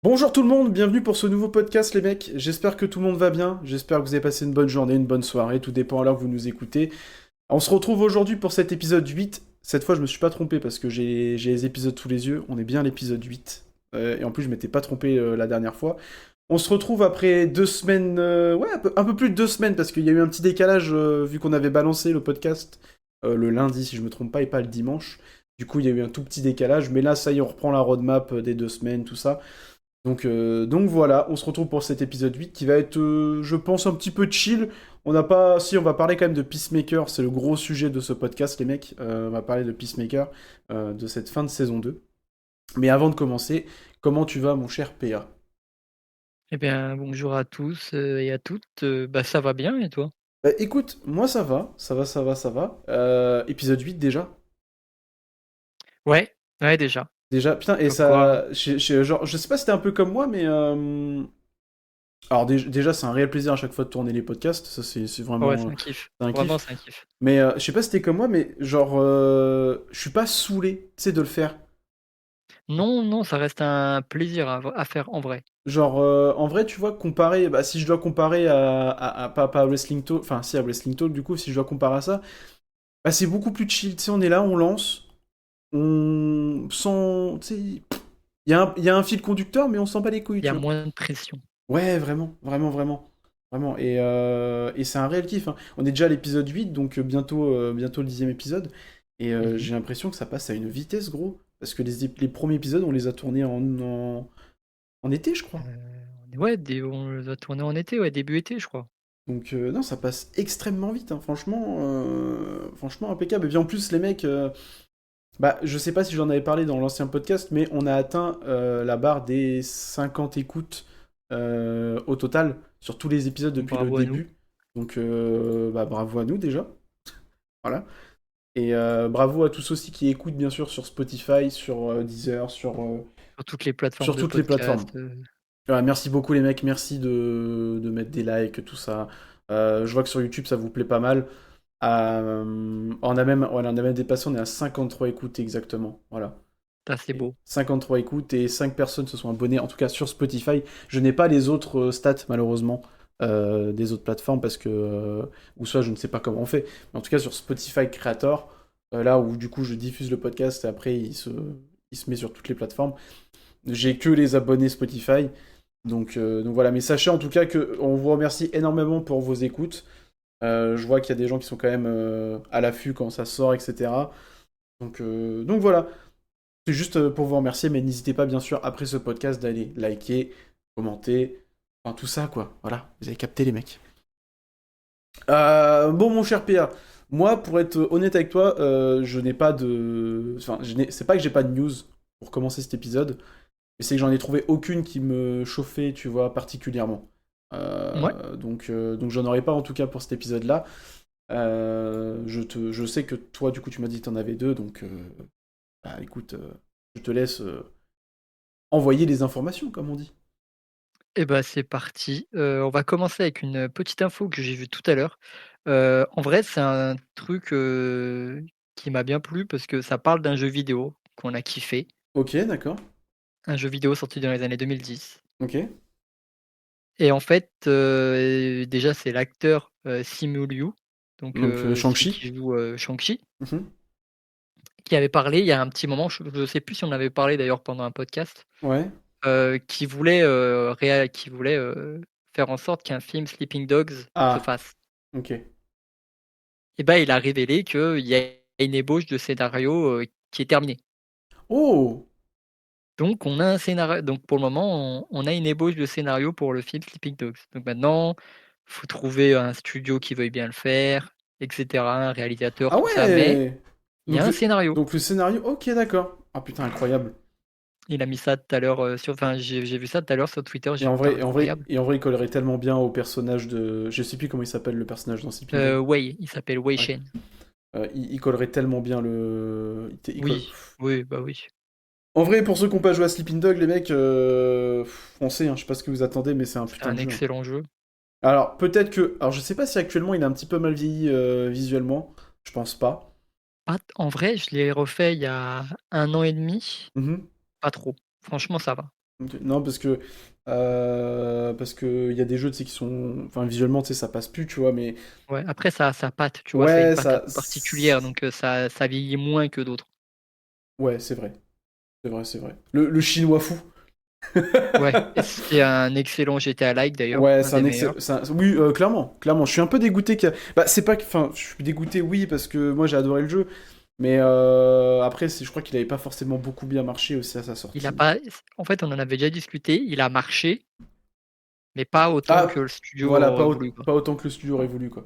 Bonjour tout le monde, bienvenue pour ce nouveau podcast les mecs. J'espère que tout le monde va bien, j'espère que vous avez passé une bonne journée, une bonne soirée, tout dépend à l'heure que vous nous écoutez. On se retrouve aujourd'hui pour cet épisode 8. Cette fois je me suis pas trompé parce que j'ai les épisodes sous les yeux, on est bien à l'épisode 8. Et en plus je m'étais pas trompé la dernière fois. On se retrouve après 2 semaines, ouais un peu plus de 2 semaines parce qu'il y a eu un petit décalage vu qu'on avait balancé le podcast le lundi si je me trompe pas et pas le dimanche. Du coup il y a eu un tout petit décalage, mais là ça y est on reprend la roadmap des 2 semaines, tout ça. Donc voilà, on se retrouve pour cet épisode 8 qui va être, je pense, un petit peu chill. On n'a pas... Si, on va parler quand même de Peacemaker, c'est le gros sujet de ce podcast, les mecs. On va parler de Peacemaker, de cette fin de saison 2. Mais avant de commencer, comment tu vas, mon cher PA? Eh bien, bonjour à tous et à toutes. Bah, ça va bien et toi? Bah, écoute, moi ça va, ça va, ça va, ça va. Épisode 8 déjà. Ouais, ouais, déjà. Déjà, putain, et Comme quoi, ça... genre, je sais pas si t'es un peu comme moi, mais... Alors déjà, c'est un réel plaisir à chaque fois de tourner les podcasts, ça c'est ouais, vraiment... c'est un kiff. c'est un Vraiment, kiff. c'est un kiff. Mais je sais pas si t'es comme moi, mais genre, je suis pas saoulé, tu sais, de le faire. Non, non, ça reste un plaisir à faire en vrai. Genre, en vrai, tu vois, comparer, bah, si je dois comparer pas à Wrestling Talk, enfin, si à Wrestling Talk, du coup, si je dois comparer à ça, bah, c'est beaucoup plus chill, tu sais, on est là, on lance, on sent, tu sais, il y a un fil conducteur, mais on sent pas les couilles, Il y tu a vois. moins de pression. Ouais, vraiment, vraiment, vraiment. Vraiment, et c'est un réel kiff, hein. On est déjà à l'épisode 8, donc bientôt le 10e épisode, et Mhm. j'ai l'impression que ça passe à une vitesse, gros, parce que les premiers épisodes, on les a tournés en été, je crois. Ouais, on les a tournés en été, ouais, début été, je crois. Donc non, ça passe extrêmement vite, hein. Franchement impeccable. Et puis en plus, les mecs, bah, je sais pas si j'en avais parlé dans l'ancien podcast, mais on a atteint la barre des 50 écoutes au total sur tous les épisodes depuis le Bravo à nous. début. Donc bah, bravo à nous déjà. Voilà. Et bravo à tous aussi qui écoutent bien sûr sur Spotify, sur Deezer, Sur toutes les plateformes sur de toutes les plateformes. podcast. Voilà, merci beaucoup les mecs, merci de mettre des likes, tout ça. Je vois que sur YouTube ça vous plaît pas mal. On a même dépassé, on est à 53 écoutes exactement. Voilà. C'est Et beau. 53 écoutes et 5 personnes se sont abonnées, en tout cas sur Spotify. Je n'ai pas les autres stats malheureusement des autres plateformes parce que, ou soit je ne sais pas comment on fait. Mais en tout cas sur Spotify Creator, là où du coup je diffuse le podcast et après il se met sur toutes les plateformes. J'ai que les abonnés Spotify. Donc voilà, mais sachez en tout cas qu'on vous remercie énormément pour vos écoutes. Je vois qu'il y a des gens qui sont quand même à l'affût quand ça sort, etc. Donc voilà, c'est juste pour vous remercier, mais n'hésitez pas bien sûr après ce podcast d'aller liker, commenter, enfin tout ça quoi. Voilà, vous avez capté les mecs. Bon mon cher PA, moi pour être honnête avec toi, je n'ai pas de... Enfin, c'est pas que j'ai pas de news pour commencer cet épisode, mais c'est que j'en ai trouvé aucune qui me chauffait, tu vois, particulièrement. Ouais. Donc j'en aurai pas en tout cas pour cet épisode-là. Je sais que toi, du coup, tu m'as dit que t'en avais deux, donc bah, écoute, je te laisse envoyer les informations, comme on dit. Et bah, c'est parti. On va commencer avec une petite info que j'ai vue tout à l'heure. En vrai, c'est un truc, qui m'a bien plu parce que ça parle d'un jeu vidéo qu'on a kiffé. Ok, d'accord. Un jeu vidéo sorti dans les années 2010 Ok. et en fait, déjà c'est l'acteur, Simu Liu, donc Donc celui Shang-Chi. qui joue, Shang-Chi, Mhm. qui avait parlé il y a un petit moment, je sais plus si on avait parlé d'ailleurs pendant un podcast, Ouais. qui voulait, faire en sorte qu'un film Sleeping Dogs se Ah, fasse. ok. Et bah, il a révélé qu'il y a une ébauche de scénario, qui est terminée. Oh! Donc on a un scénario, donc pour le moment, on a une ébauche de scénario pour le film Sleeping Dogs. Donc maintenant, faut trouver un studio qui veuille bien le faire, et cetera, un réalisateur, Ah tout ça, mais ouais! il y a Donc un le, scénario. donc le scénario, ok, d'accord. Ah putain, incroyable. Il a mis ça tout à l'heure, j'ai vu ça tout à l'heure sur Twitter, Et j'ai en fait: «Putain, vrai, et en vrai, incroyable». et en vrai, il collerait tellement bien au personnage de. Je sais plus comment il s'appelle le personnage dans Sleeping Dog. Wei, il s'appelle Wei Ouais. Shen. Il collerait tellement bien il colle. Oui, oui, bah oui. En vrai, pour ceux qui n'ont pas joué à Sleeping Dog, les mecs, foncez, hein, je sais pas ce que vous attendez, mais c'est un C'est putain un de jeu, hein. excellent jeu. Alors, peut-être que. Alors, je sais pas si actuellement il est un petit peu mal vieilli visuellement. Je pense pas. Ah, en vrai, je l'ai refait il y a 1 an et demi, Mhm. pas trop. Franchement, ça va. Ok. Non, parce que il y a des jeux, tu sais, qui sont, enfin, visuellement, tu sais, ça passe plus, tu vois, mais Ouais, après ça patte, tu vois? Ça a une ouais, patte un peu particulière, donc ça vieillit moins que d'autres. ouais, c'est vrai, c'est vrai, c'est vrai. Le chinois fou. Ouais, et c'est un excellent GTA-like d'ailleurs, Ouais, un c'est des un meilleurs. excellent. Oui, clairement, clairement. Je suis un peu dégoûté Bah, c'est pas que. Enfin, je suis dégoûté, oui, parce que moi j'ai adoré le jeu. Mais après, je crois qu'il avait pas forcément beaucoup bien marché aussi à sa Il a sortie. pas en fait, on en avait déjà discuté, il a marché, mais pas autant que Ah, le studio voilà, aurait voulu, quoi. pas autant que le studio aurait voulu, quoi.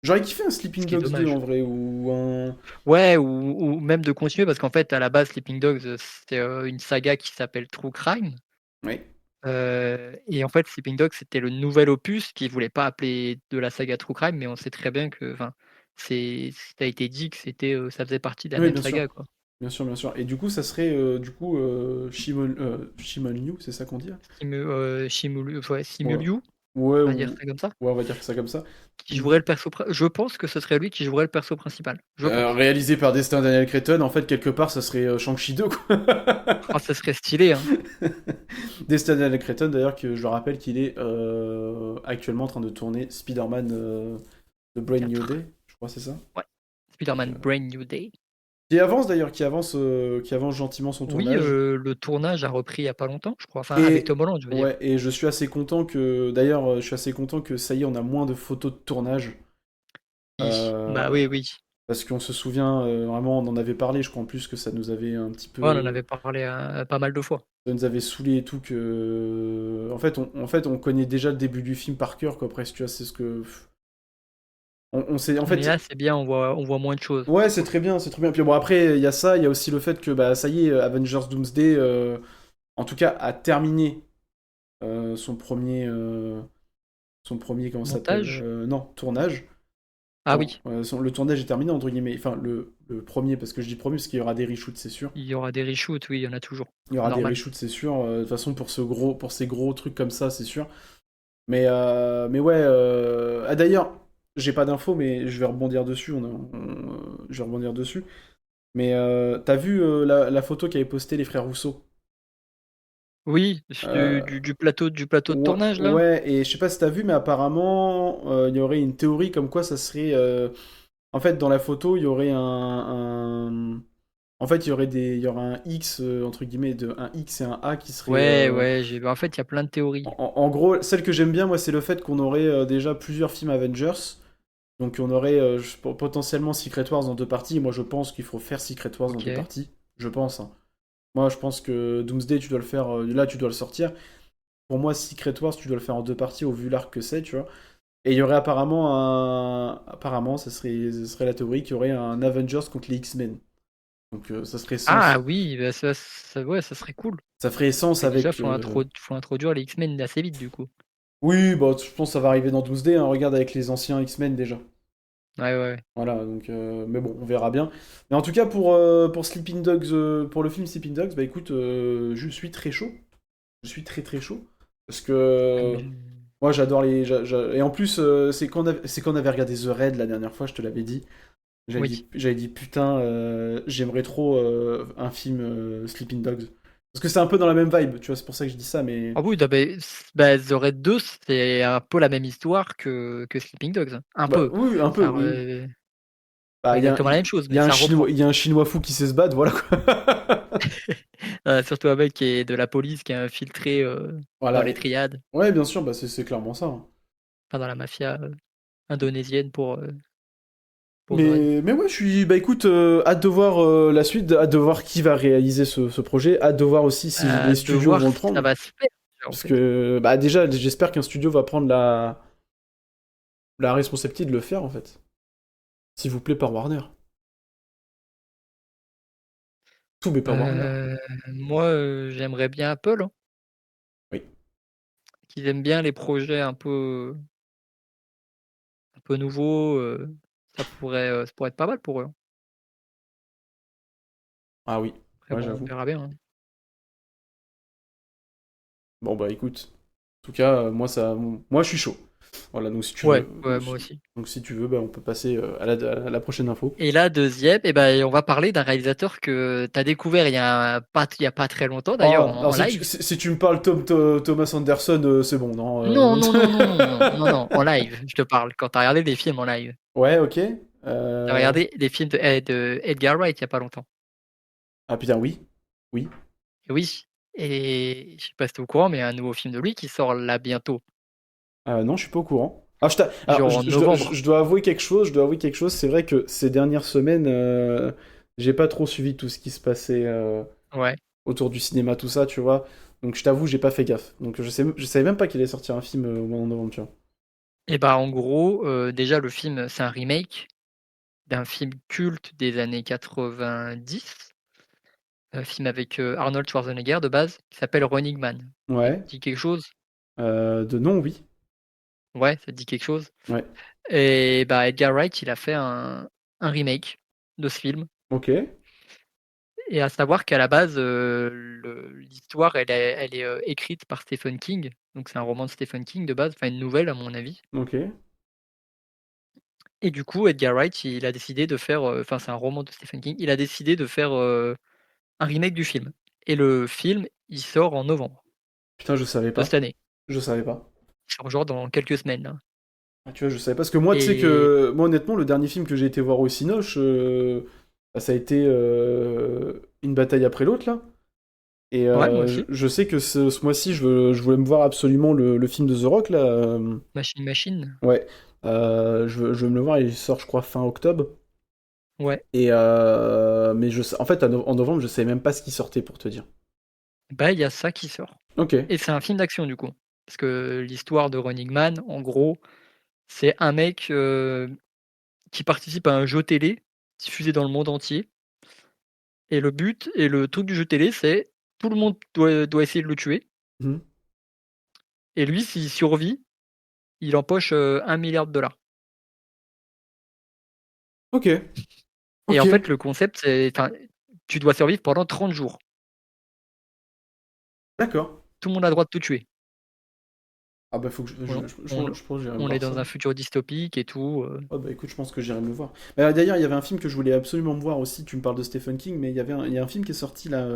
J'aurais kiffé un Ce Sleeping qui est Dogs 2 en dommage. vrai, ou un. Ouais, ou même de continuer parce qu'en fait, à la base, Sleeping Dogs, c'est, une saga qui s'appelle True Crime, Ouais. et en fait, Sleeping Dogs, c'était le nouvel opus qu'ils voulaient pas appeler de la saga True Crime, mais on sait très bien que enfin, ça a été dit que c'était, ça faisait partie de la Oui, même bien sûr. saga, quoi. Bien sûr, bien sûr. Et du coup, ça serait Shimon Yu, c'est ça qu'on dit là. Ouais. Simu Liu, Ouais, on va dire ça comme ça, ouais, on va dire ça comme ça. qui jouerait le perso prin je pense que ce serait lui qui jouerait le perso principal, je pense. Réalisé par Destin Daniel Cretton, en fait, quelque part, ça serait Shang-Chi 2, quoi. Oh, ça serait stylé, hein. Destin Daniel Cretton, d'ailleurs, que je le rappelle qu'il est actuellement en train de tourner Spider-Man The Brand New 4. Day, je crois, c'est ça. Ouais, Donc, Spider-Man Brand New Day. qui avance d'ailleurs, qui avance gentiment son Oui, tournage. le tournage a repris il y a pas longtemps, je crois. Enfin, avec Et Tom Holland, je veux dire. ouais, et je suis assez content que, d'ailleurs, je suis assez content que ça y est, on a moins de photos de tournage. Oui, bah, Euh, oui, oui. Parce qu'on se souvient, vraiment, on en avait parlé, je crois en plus que ça nous avait un petit Ouais, on en peu. avait parlé, pas mal de fois. Ça nous avait saoulé et tout que. En fait, on connaît déjà le début du film par cœur, quoi, presque, tu vois, c'est ce que. On sait. En Mais fait, là, c'est bien, on voit moins de choses. ouais, c'est très bien, c'est très bien. Puis bon, après, il y a ça, il y a aussi le fait que, bah, ça y est, Avengers Doomsday, en tout cas, a terminé son premier. Comment ça s'appelle Montage? Non, tournage. Ah Non, oui, le tournage est terminé, entre guillemets. Enfin, le premier, parce que je dis premier, parce qu'il y aura des reshoots, c'est sûr. il y aura des reshoots, oui, il y en a toujours. Il y aura des Normal. reshoots, c'est sûr. De toute façon, pour ces gros trucs comme ça, c'est sûr. Mais ouais. Ah, d'ailleurs, j'ai pas d'infos, mais je vais rebondir dessus. Je vais rebondir dessus. Mais t'as vu la photo qu'avaient posté les frères Rousseau. Oui, Euh, du plateau de ouais, tournage, là? ouais, et je sais pas si t'as vu, mais apparemment, il y aurait une théorie comme quoi ça serait. En fait, dans la photo, il y aurait En fait, il y aurait un X, entre guillemets, un X et un A qui serait. Ouais, ouais, j'ai vu. En fait, il y a plein de théories. En gros, celle que j'aime bien, moi, c'est le fait qu'on aurait déjà plusieurs films Avengers. Donc, on aurait potentiellement Secret Wars en deux parties. Moi, je pense qu'il faut faire Secret Wars en deux OK. parties. Je pense, hein. Moi, je pense que Doomsday, tu dois le faire. Là, tu dois le sortir. Pour moi, Secret Wars, tu dois le faire en deux parties au vu l'arc que c'est, tu vois. Et il y aurait apparemment Apparemment, ce serait la théorie qu'il y aurait un Avengers contre les X-Men. Donc, ça serait Ah sens. oui, bah, ouais, ça serait cool. Ça ferait sens Mais déjà, avec. faut introduire les X-Men assez vite, du coup. Oui, bah, je pense que ça va arriver dans 12D, hein. Regarde avec les anciens X-Men déjà. Ouais, ouais, ouais. Voilà, donc, mais bon, on verra bien. Mais en tout cas, pour Sleeping Dogs, pour le film Sleeping Dogs, bah écoute, je suis très chaud. Je suis très très chaud. Parce que moi, j'adore Et en plus, c'est quand on avait regardé The Raid la dernière fois, je te l'avais dit. Oui. J'avais dit, putain, j'aimerais trop un film Sleeping Dogs. Parce que c'est un peu dans la même vibe, tu vois, c'est pour ça que je dis ça, mais. Ah oui, non, mais bah, The Raid 2, c'est un peu la même histoire que Sleeping Dogs, hein. Un Bah peu. oui, un peu, Ça oui. re Bah, Pas exactement la même chose, mais ça reprend. il y a un Chinois fou qui sait se battre, voilà quoi. Surtout un mec qui est de la police, qui est infiltré, dans Voilà. les triades, Ouais, bien sûr, bah c'est clairement ça, hein. enfin dans la mafia, indonésienne pour The Raid. Mais ouais, bah écoute, hâte de voir la suite, hâte de voir qui va réaliser ce projet, hâte de voir aussi si les De studios voir vont le si ça prendre. va se faire déjà, en Parce fait. que, bah déjà, j'espère qu'un studio va prendre la responsabilité de le faire, en fait. S'il vous plaît, par Warner. Tout, mais par Warner. Heu, Moi, j'aimerais bien Apple, hein, Oui. qu'ils aiment bien les projets un peu nouveaux, ça pourrait être pas mal pour eux, hein. Ah oui, Après ouais, bon, on j'avoue. verra bien, hein. Bon, bah écoute. En tout cas, moi, je suis chaud. Voilà, donc si tu Ouais, veux, ouais, moi aussi. donc si tu veux, bah, on peut passer à la prochaine info. Et là, deuxième, eh ben, on va parler d'un réalisateur que tu as découvert il y a pas très longtemps d'ailleurs Oh, en, alors en live. si tu me parles Thomas Anderson, c'est bon, non Non, non, non, non, non, non, non, non, en live, je te parle. Quand tu as regardé des films en live. Ouais, ok. Tu as regardé des films de Edgar Wright il y a pas longtemps. Ah putain, oui. Oui. Et oui. Et je sais pas si t'es au courant, mais il y a un nouveau film de lui qui sort là bientôt, Non, je suis pas au courant. Alors, genre en novembre. je dois avouer quelque chose, c'est vrai que ces dernières semaines, j'ai pas trop suivi tout ce qui se passait Ouais. autour du cinéma, tout ça, tu vois. Donc je t'avoue, j'ai pas fait gaffe. Donc je savais même pas qu'il allait sortir un film au mois de novembre, tu vois. Et bah en gros, déjà le film, c'est un remake d'un film culte des années 90, un film avec, Arnold Schwarzenegger de base, qui s'appelle Running Man. Ça te Ouais. dit quelque chose? De nom, oui. Ouais, ça te dit quelque chose? Ouais. Et bah, Edgar Wright, il a fait un remake de ce film Ok. et à savoir qu'à la base, l'histoire elle est, écrite par Stephen King, donc c'est un roman de Stephen King de base, enfin une nouvelle à mon avis Ok. et du coup, Edgar Wright, il a décidé de faire, enfin c'est un roman de Stephen King, il a décidé de faire, un remake du film et le film, il sort en novembre Putain, je savais de cette pas. année. Je savais pas. Il sort genre dans quelques semaines là Ah, tu vois, je savais pas. Parce que moi, tu sais et que. Moi, honnêtement, le dernier film que j'ai été voir au Cinoche, bah, ça a été Une bataille après l'autre, là. Et ouais, moi aussi. je sais que ce mois-ci, je voulais me voir absolument le film de The Rock, là. Machine. Ouais. Je veux me le voir, il sort, je crois, fin octobre. Ouais. Et mais en fait, en novembre, je savais même pas ce qui sortait, pour te dire. Bah, il y a ça qui sort Ok. et c'est un film d'action du coup. Parce que l'histoire de Running Man, en gros, c'est un mec, qui participe à un jeu télé diffusé dans le monde entier et le but et le truc du jeu télé, c'est tout le monde doit essayer de le tuer Mhm. et lui, s'il survit, il empoche, 1 milliard de dollars Ok. et Ok. en fait, le concept, c'est enfin, tu dois survivre pendant 30 jours. D'accord. Tout le monde a le droit de te tuer. Ah bah, faut que On on je pense que j'irai me on est voir ça. dans un futur dystopique et tout, Oh bah écoute, je pense que j'irai me le voir. Bah, d'ailleurs, il y avait un film que je voulais absolument me voir aussi, tu me parles de Stephen King, mais il y a un film qui est sorti là,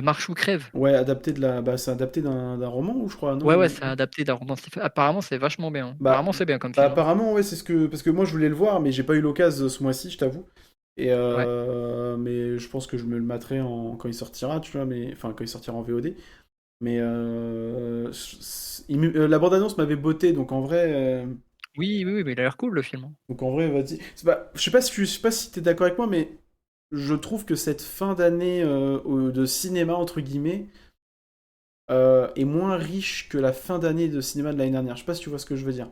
Marche ou crève. ouais, adapté de la, bah c'est adapté d'un roman ou je crois, non? Ouais, ouais, c'est adapté d'un roman Stephen apparemment, c'est vachement bien, hein. Bah, Apparemment, c'est bien comme bah, film, hein. apparemment, ouais, c'est ce que, parce que moi je voulais le voir, mais j'ai pas eu l'occasion ce mois-ci, je t'avoue. Et Ouais. mais je pense que je me le materai quand il sortira, tu vois, mais enfin quand il sortira en VOD. Mais la bande-annonce m'avait botté, Oui, oui, oui, mais il a l'air cool le film, hein. donc en vrai, vas-y. Je sais pas si t'es d'accord avec moi, mais je trouve que cette fin d'année de cinéma, entre guillemets, est moins riche que la fin d'année de cinéma de l'année dernière. Je sais pas si tu vois ce que je veux dire.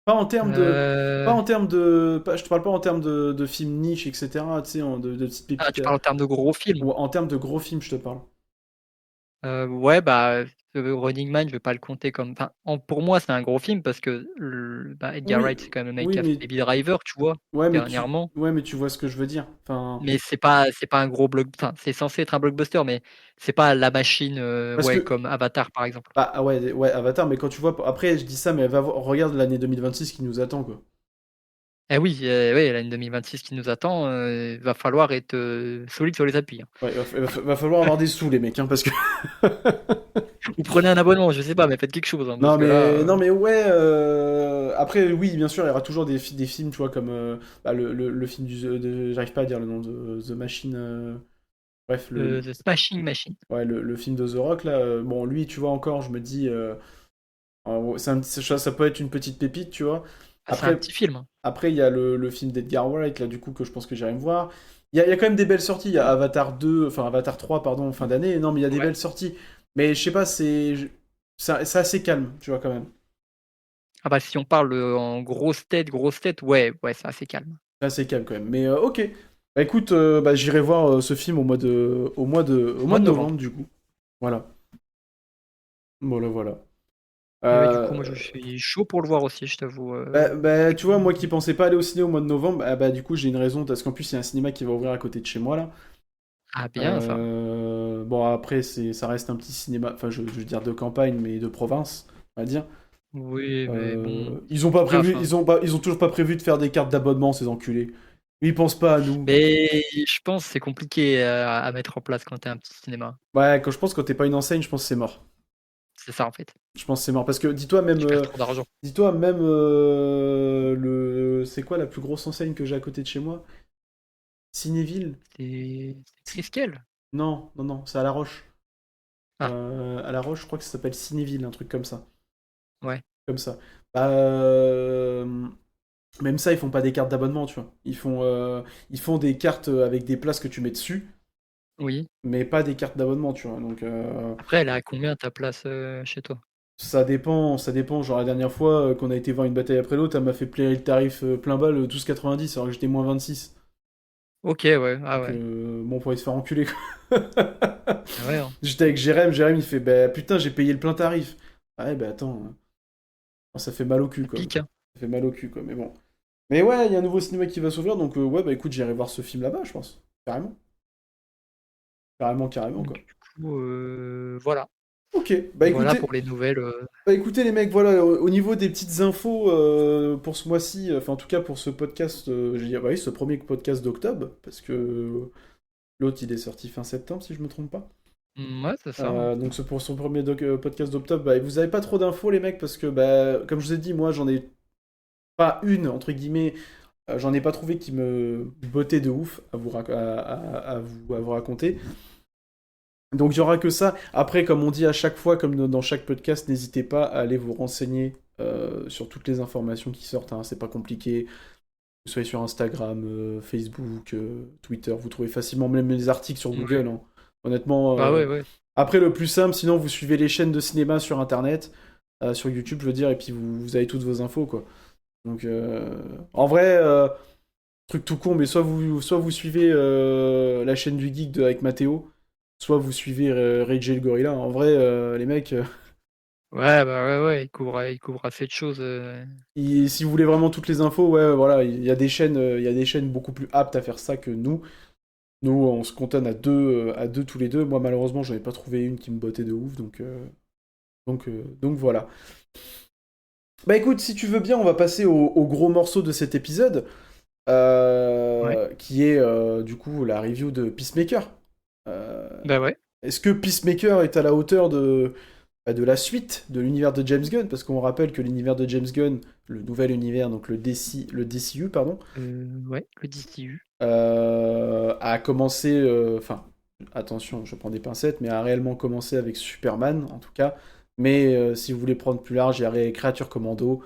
Pas en termes de... Pas Heu, en termes de... Je te parle pas en termes de films niche, etc. Tu sais, de petites ah, pépites. tu parles en termes de gros films? Ou en termes de gros films, je te parle. Ouais, bah, Running Man, je vais pas le compter comme enfin, pour moi, c'est un gros film parce que bah, Edgar Oui, Wright, c'est quand même le mec oui, qui a fait mais... Baby Driver, tu vois? Ouais, Dernièrement. Ouais, mais tu vois ce que je veux dire. Enfin... Mais c'est pas un gros enfin, c'est censé être un blockbuster, mais c'est pas la machine, Parce ouais, que... comme Avatar, par exemple. Bah ah ouais, ouais, Avatar, mais quand tu vois... Après, je dis ça, mais regarde l'année 2026 qui nous attend, quoi. Eh oui, ouais, l'année 2026 qui nous attend, va falloir être, solide sur les appuis, hein. Ouais, va falloir avoir des sous, les mecs, hein, parce que... Ou prenez un abonnement, je sais pas, mais faites quelque chose, hein, parce que là, Non mais ouais. Après oui, bien sûr, il y aura toujours des films, tu vois, comme bah, le film j'arrive pas à dire le nom de The Machine. Bref, The Smashing Machine. ouais, le film de The Rock là. Bon, lui, tu vois encore, je me dis, ça peut être une petite pépite, tu vois. Ah, c'est un Après, petit film, hein. il y a le film d'Edgar Wright là, du coup, que je pense que j'irai me voir. Il y a quand même des belles sorties. Il y a Avatar 2, enfin Avatar 3, pardon, en fin d'année. Non, mais il y a des Ouais. belles sorties. Mais je sais pas, c'est assez calme, tu vois, quand même. Ah bah, si on parle, en grosse tête, ouais, ouais, c'est assez calme. C'est assez calme quand même. Mais ok. Bah écoute, bah, j'irai voir ce film au mois Mois de de novembre. novembre du coup. Voilà. Voilà, voilà. Et ouais, du coup, moi, Euh, je suis chaud pour le voir aussi, je t'avoue, tu vois, moi qui pensais pas aller au ciné au mois de novembre, du coup j'ai une raison parce qu'en plus il y a un cinéma qui va ouvrir à côté de chez moi là. ah bien ça. Bon après ça reste un petit cinéma, enfin je veux dire de campagne mais de province, on va dire. Oui, mais bon, Ils ont pas après, prévu, enfin. ils ont toujours pas prévu de faire des cartes d'abonnement, ces enculés. Ils pensent pas à nous. Mais je pense que c'est compliqué à mettre en place quand t'es un petit cinéma. Ouais, quand je pense quand t'es pas une enseigne, je pense que c'est mort. C'est ça en fait. Je pense que c'est mort parce que dis-toi même, Tu perds trop d'argent. c'est quoi la plus grosse enseigne que j'ai à côté de chez moi? Cinéville? C'est Triskel. Non, non, non, c'est à La Roche. Ah, À La Roche, je crois que ça s'appelle Cinéville, un truc comme ça. ouais. Comme ça. Bah, même ça, ils font pas des cartes d'abonnement, tu vois. Ils font des cartes avec des places que tu mets dessus, Oui. mais pas des cartes d'abonnement, tu vois. Donc, Après, elle est à combien ta place chez toi? ça dépend, ça dépend. Genre, la dernière fois qu'on a été voir une bataille après l'autre, elle m'a fait plier le tarif plein balle 12,90 alors que j'étais moins 26. Ok, ouais. Ah Donc, ouais. bon, pour aller se faire enculer, quoi. Ah ouais, hein. J'étais avec Jérém, Jérém il fait, bah putain, j'ai payé le plein tarif. Ah ouais, bah attends, ça fait mal au cul, Ça quoi. pique, hein. Ça fait mal au cul, quoi, mais bon. Mais ouais, il y a un nouveau cinéma qui va s'ouvrir, donc ouais, bah écoute, j'irai voir ce film là-bas, je pense. Carrément. Carrément, carrément, quoi. Du coup, voilà. Ok, bah Voilà écoutez, pour les nouvelles. bah écoutez les mecs, voilà, au niveau des petites infos pour ce mois-ci, enfin en tout cas pour ce podcast, je veux dire, bah oui, ce premier podcast d'octobre, parce que l'autre il est sorti fin septembre si je me trompe pas. Ouais, c'est ça, hein. Donc c'est pour son premier podcast d'octobre, bah vous avez pas trop d'infos les mecs, parce que bah comme je vous ai dit, moi j'en ai pas une, entre guillemets, j'en ai pas trouvé qui me bottait de ouf à à vous raconter. Donc il y aura que ça. Après, comme on dit à chaque fois, comme dans chaque podcast, n'hésitez pas à aller vous renseigner sur toutes les informations qui sortent, hein, c'est pas compliqué. Vous soyez sur Instagram, Facebook, Twitter, vous trouvez facilement même les articles sur Ouais. Google, hein. Honnêtement. Bah ouais, ouais. Après, le plus simple, sinon vous suivez les chaînes de cinéma sur Internet, sur YouTube, je veux dire, et puis vous avez toutes vos infos, quoi. Donc, en vrai, truc tout con, mais soit vous suivez la chaîne du geek avec Mathéo, soit vous suivez Rage et le Gorilla. En vrai, les mecs, Ouais, bah ouais, ouais. Il couvre assez de choses. si vous voulez vraiment toutes les infos, ouais, voilà, il y a des chaînes, il y a des chaînes beaucoup plus aptes à faire ça que nous. Nous, on se cantonne à deux tous les deux. Moi, malheureusement, j'en ai pas trouvé une qui me bottait de ouf, donc voilà. Bah écoute, si tu veux bien, on va passer au gros morceau de cet épisode. Ouais. Qui est du coup la review de Peacemaker. Euh, Bah ouais. Est-ce que Peacemaker est à la hauteur de la suite de l'univers de James Gunn? Parce qu'on rappelle que l'univers de James Gunn, le nouvel univers, donc le DCU, pardon, Ouais, le DCU. a commencé, enfin, attention, je prends des pincettes, mais a réellement commencé avec Superman, en tout cas. Mais si vous voulez prendre plus large, il y a Creature Commando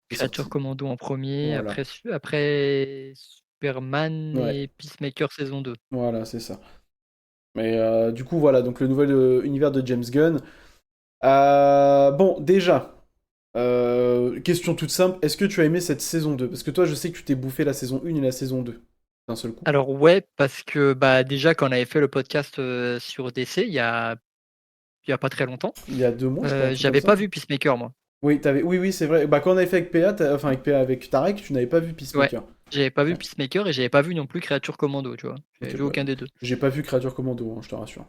qui est Créature sorti. Commando en premier, Voilà. après Superman Ouais, et Peacemaker saison 2. voilà, c'est ça. Mais du coup, voilà, donc le nouvel univers de James Gunn. Bon, déjà, question toute simple, est-ce que tu as aimé cette saison 2? Parce que toi, je sais que tu t'es bouffé la saison 1 et la saison 2 d'un seul coup. Alors ouais, parce que bah déjà quand on avait fait le podcast sur DC il y a pas très longtemps, Il y a 2 mois, je crois, un truc comme j'avais ça. pas vu Peacemaker moi. Oui, oui, oui, c'est vrai. Bah, quand on avait fait avec PA, enfin avec PA, avec Tarek, tu n'avais pas vu Ouais, Peacemaker. j'avais pas vu Ouais. Peacemaker et j'avais pas vu non plus Créature Commando, tu vois. J'avais Ok, vu bah, aucun des deux. j'ai pas vu Creature Commando, hein, je te rassure.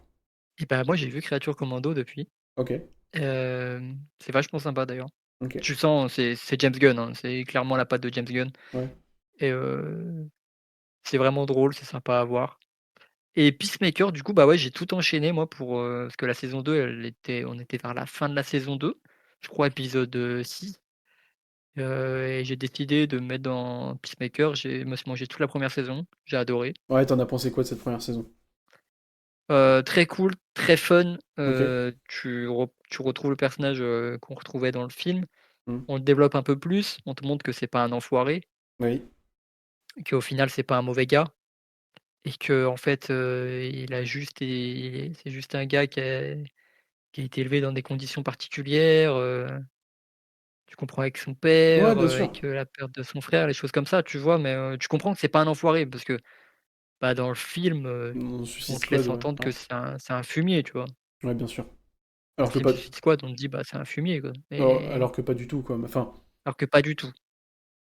Et bah moi j'ai vu Créature Commando depuis. Ok, C'est vachement sympa d'ailleurs. ok, Tu sens, c'est James Gunn, hein, c'est clairement la patte de James Gunn ouais. et c'est vraiment drôle, c'est sympa à voir. Et Peacemaker, du coup, bah, ouais, j'ai tout enchaîné moi parce que la saison 2, on était vers la fin de la saison 2, je crois épisode, 6, et j'ai décidé de me mettre dans Peacemaker. Je me suis mangé toute la première saison, j'ai adoré. Ouais, t'en as pensé quoi de cette première saison? Très cool, très fun, Ok. tu retrouves le personnage, qu'on retrouvait dans le film. Hmm. On le développe un peu plus, on te montre que c'est pas un enfoiré, Oui. qu'au final c'est pas un mauvais gars et qu'en fait, c'est juste un gars qui a été élevé dans des conditions particulières, tu comprends avec son Ouais, père, bien sûr. avec, la perte de son frère, les choses comme ça, tu vois? Mais, tu comprends que c'est pas un enfoiré parce que, bah, dans le film, Dans on Suicide te Squad, laisse ouais. entendre que Ouais, c'est un fumier, tu vois? ouais, bien sûr. Dans Alors le que film pas, Suicide Squad, on te dit: «Bah, c'est un fumier, quoi», alors que pas du tout, quoi. Enfin, alors que pas du tout.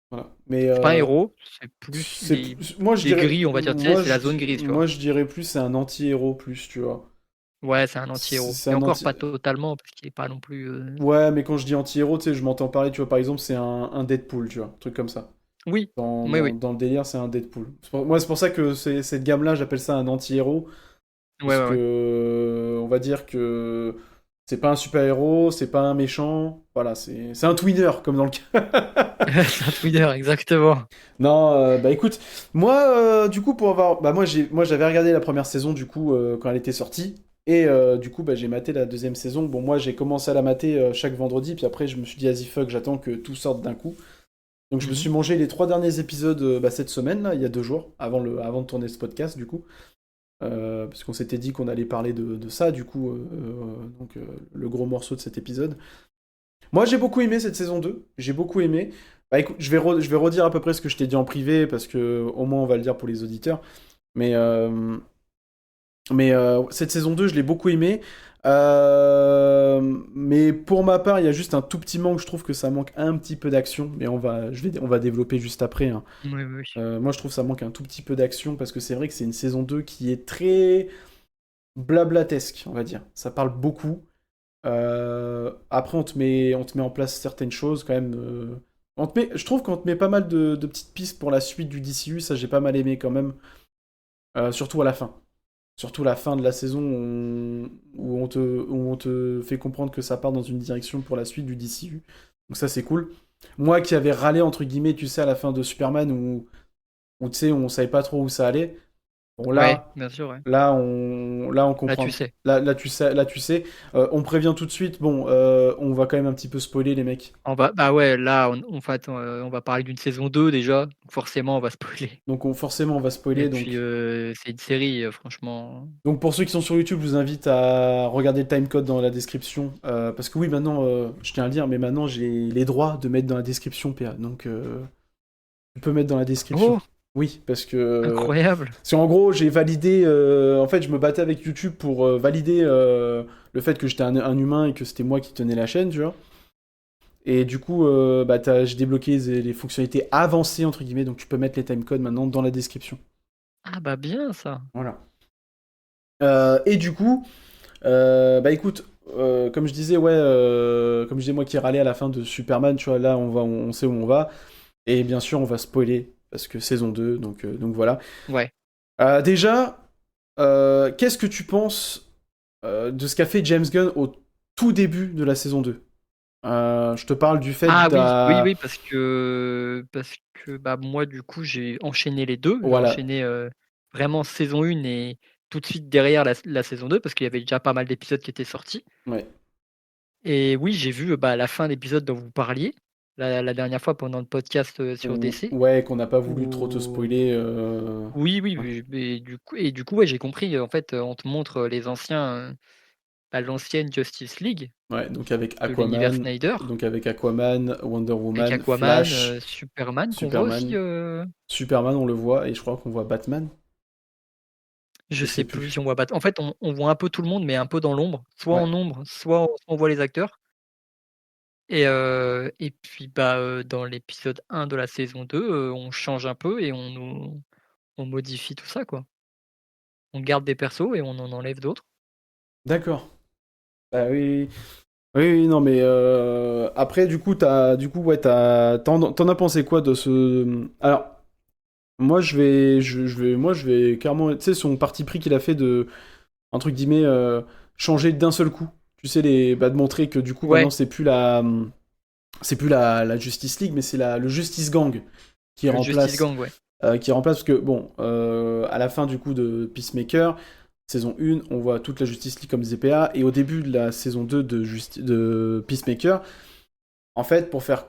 voilà. Mais C'est pas un héros, c'est plus moi je il est dirais, gris, on va dire, tu sais, c'est la zone grise, tu vois? moi je dirais plus c'est un anti-héros plus, tu vois. Ouais, c'est un C'est anti-héros. c'est Et un encore anti... pas totalement, parce qu'il est pas non plus. Ouais, mais quand je dis anti-héros, tu sais, je m'entends parler, tu vois, par exemple, c'est un Deadpool, tu vois, un truc comme ça. Oui, Dans, oui, dans, oui. dans le délire, c'est un Deadpool. Moi, c'est pour ça que cette gamme-là, j'appelle ça un anti-héros. Ouais, Parce ouais, que, ouais. on va dire que c'est pas un super-héros, c'est pas un méchant. Voilà, c'est un tweener, comme dans le cas. C'est un Twitter, exactement. Non, bah écoute, moi, du coup, pour avoir. Bah, moi, j'avais regardé la première saison, du coup, quand elle était sortie. Et du coup, bah, j'ai maté la deuxième saison. Bon, moi, j'ai commencé à la mater chaque vendredi. Puis après, je me suis dit, vas-y, fuck, j'attends que tout sorte d'un coup. Donc, je me Mhm. suis mangé les 3 derniers épisodes bah, cette semaine, là, il y a 2 jours, avant de tourner ce podcast, du coup. Parce qu'on s'était dit qu'on allait parler de ça, du coup, donc le gros morceau de cet épisode. Moi, j'ai beaucoup aimé cette saison 2. J'ai beaucoup aimé. Bah écoute, je vais redire à peu près ce que je t'ai dit en privé, parce que au moins on va le dire pour les auditeurs. Mais, cette saison 2, je l'ai beaucoup aimé. Mais pour ma part, il y a juste un tout petit manque. Je trouve que ça manque un petit peu d'action. Mais on va développer juste après, hein. Oui, oui, oui. Moi, je trouve que ça manque un tout petit peu d'action parce que c'est vrai que c'est une saison 2 qui est très blablatesque, on va dire. Ça parle beaucoup. Après, on te met en place certaines choses quand même. Je trouve qu'on te met pas mal de petites pistes pour la suite du DCU. Ça, j'ai pas mal aimé quand même. Surtout à la fin. Surtout la fin de la saison où on te fait comprendre que ça part dans une direction pour la suite du DCU. Donc ça, c'est cool. Moi qui avais râlé, entre guillemets, tu sais, à la fin de Superman, où tu sais, on savait pas trop où ça allait. Bon, Ouais, bien sûr, ouais. là, on Là, tu comprend. sais. Là, tu sais. On prévient tout de suite. Bon, on va quand même un petit peu spoiler les mecs. Bah ouais, là, on va parler d'une saison 2 déjà. Donc forcément, on va spoiler. Donc, forcément, on va Et spoiler. puis, Donc, c'est une série, franchement. pour ceux qui sont sur YouTube, je vous invite à regarder le timecode dans la description. Parce que oui, maintenant, je tiens à le dire, mais maintenant, j'ai les droits de mettre dans la description, PA. Donc, tu peux mettre dans la description. Oh, Oui, parce que. incroyable. Parce qu'en gros, j'ai validé. En fait, je me battais avec YouTube pour valider le fait que j'étais un humain et que c'était moi qui tenais la chaîne, tu vois. Et du coup, bah, j'ai débloqué les fonctionnalités avancées, entre guillemets, donc tu peux mettre les timecodes maintenant dans la description. Ah bah bien ça. Voilà. Et du coup, bah écoute, comme je disais, ouais, comme je disais moi qui râlais à la fin de Superman, tu vois, là on sait où on va. Et bien sûr, on va spoiler, parce que saison 2, donc voilà. Ouais. Déjà, qu'est-ce que tu penses de ce qu'a fait James Gunn au tout début de la saison 2? Je te parle du fait Ah oui, oui, d'à... oui, parce que, bah, moi, du coup, j'ai enchaîné les 2. J'ai Voilà, enchaîné, vraiment saison 1 et tout de suite derrière la saison 2 parce qu'il y avait déjà pas mal d'épisodes qui étaient sortis ouais. et oui, j'ai vu, bah, la fin d'épisode dont vous parliez, la dernière fois pendant le podcast, sur DC Ouais, qu'on n'a pas voulu trop te où spoiler. oui, oui, Ouais. oui, mais du coup, ouais, j'ai compris, en fait, on te montre, les anciens, bah, l'ancienne Justice League Ouais, de l'univers Snyder Donc avec Aquaman, Wonder avec Woman, Aquaman, Flash, Superman qu'on voit aussi, Superman, Superman, on le voit, et je crois qu'on voit Batman, je je sais sais plus plus. si on voit en fait, on voit un peu tout le monde, mais un peu dans l'ombre. Soit Ouais, en ombre, soit on voit les acteurs et puis, bah, dans l'épisode 1 de la saison 2, on change un peu et on modifie tout ça, quoi. On garde des persos et on en enlève d'autres. d'accord. Bah oui, oui, oui, non, mais après, t'en as pensé quoi de ce... Alors, moi, je vais clairement, tu sais, son parti pris qu'il a fait de, entre guillemets, changer d'un seul coup. Tu sais, de montrer que du coup, maintenant, Ouais, c'est plus la Justice League, mais c'est le Justice Gang qui le Justice remplace, Gang, ouais. parce que, bon, à la fin du coup de Peacemaker, saison 1, on voit toute la Justice League comme ZPA, et au début de la saison 2 de Peacemaker, en fait, pour faire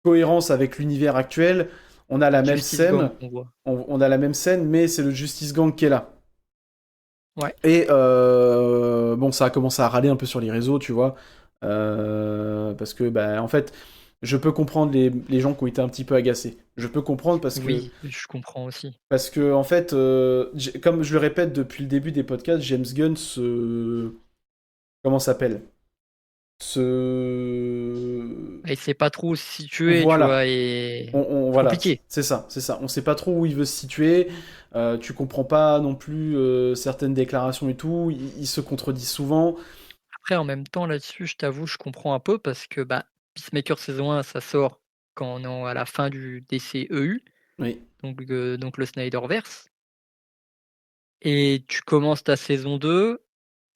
cohérence avec l'univers actuel, on a la même Justice Gang scène, qu'on voit. on a la même scène, mais c'est le Justice Gang qui est là. Ouais. Et bon, ça a commencé à râler un peu sur les réseaux, tu vois. Parce que, bah, en fait, je peux comprendre les gens qui ont été un petit peu agacés. Je peux comprendre Oui, je comprends aussi. en fait, comme je le répète depuis le début des podcasts, James Gunn Comment ça s'appelle? Se... il sait pas trop où se situer, tu vois, Voilà. et c'est Voilà, compliqué. c'est ça, c'est ça. On sait pas trop où il veut se situer. Tu comprends pas non plus certaines déclarations et tout. Il se contredit souvent. Après, en même temps, là-dessus, je t'avoue, je comprends un peu parce que, bah, Peacemaker saison 1, ça sort quand on est à la fin du DCEU, Oui. donc le Snyderverse. Et tu commences ta saison 2,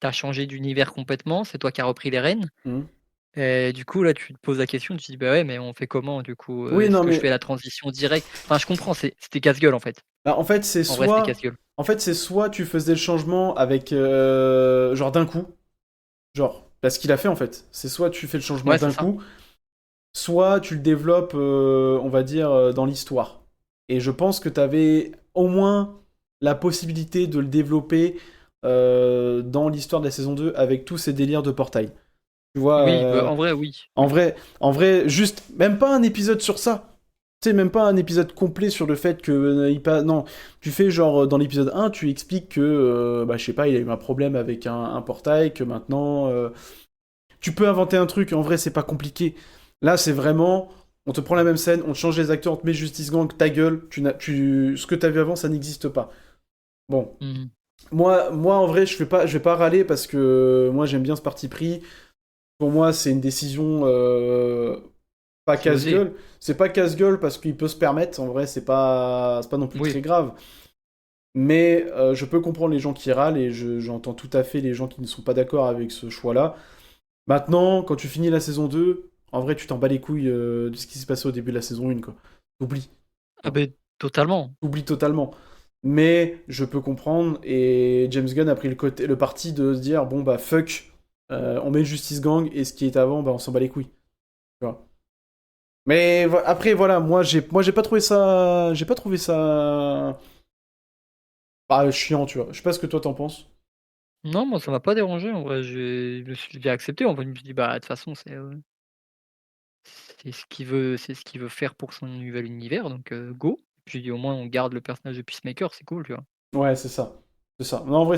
tu as changé d'univers complètement, c'est toi qui as repris les rênes. Mhm. Et du coup, là, tu te poses la question, tu te dis, bah ouais, mais on fait comment du coup? Oui, Est-ce non, que je fais mais la transition directe? Enfin, je comprends, c'était casse-gueule en fait. bah, En vrai, c'était casse-gueule. c'est soit tu faisais le changement avec genre d'un coup, genre bah, ce qu'il a fait en fait. C'est soit tu fais le changement Ouais, c'est d'un ça. coup, soit tu le développes, on va dire, dans l'histoire. Et je pense que tu avais au moins la possibilité de le développer dans l'histoire de la saison 2 avec tous ces délires de portail. Tu vois, Oui, bah, en vrai, oui. en Oui. vrai, en vrai, juste, même pas un épisode sur ça. Tu sais, même pas un épisode complet sur le fait que il pas. Non, tu fais genre dans l'épisode 1, tu expliques que, bah, je sais pas, il a eu un problème avec un portail, que maintenant. Tu peux inventer un truc, en vrai, c'est pas compliqué. Là, c'est vraiment. On te prend la même scène, on te change les acteurs, on te met Justice Gang, ta gueule, ce que t'as vu avant, ça n'existe pas. Bon, Mhm. moi en vrai, je vais pas râler parce que moi j'aime bien ce parti pris. Pour moi, c'est une décision pas C'est osé. casse-gueule. C'est pas casse-gueule parce qu'il peut se permettre. En vrai, c'est pas non plus Oui. très grave. Mais je peux comprendre les gens qui râlent et j'entends tout à fait les gens qui ne sont pas d'accord avec ce choix-là. Maintenant, quand tu finis la saison 2, en vrai, tu t'en bats les couilles de ce qui s'est passé au début de la saison 1, quoi. T'oublies. Ah Enfin, ben totalement. t'oublies totalement. Mais je peux comprendre et James Gunn a pris le parti de se dire bon bah fuck, on met Justice Gang et ce qui est avant, bah on s'en bat les couilles. Tu vois. Mais après voilà, moi j'ai pas trouvé ça chiant, tu vois. Je sais pas ce que toi t'en penses. Non, moi, ça m'a pas dérangé en vrai. J'ai accepté. En fait, je me suis dit, bah, de toute façon, c'est ce qu'il veut faire pour son nouvel univers, donc go. Puis au moins, on garde le personnage de Peacemaker, c'est cool, tu vois. Ouais, c'est ça. C'est ça. Non, en vrai,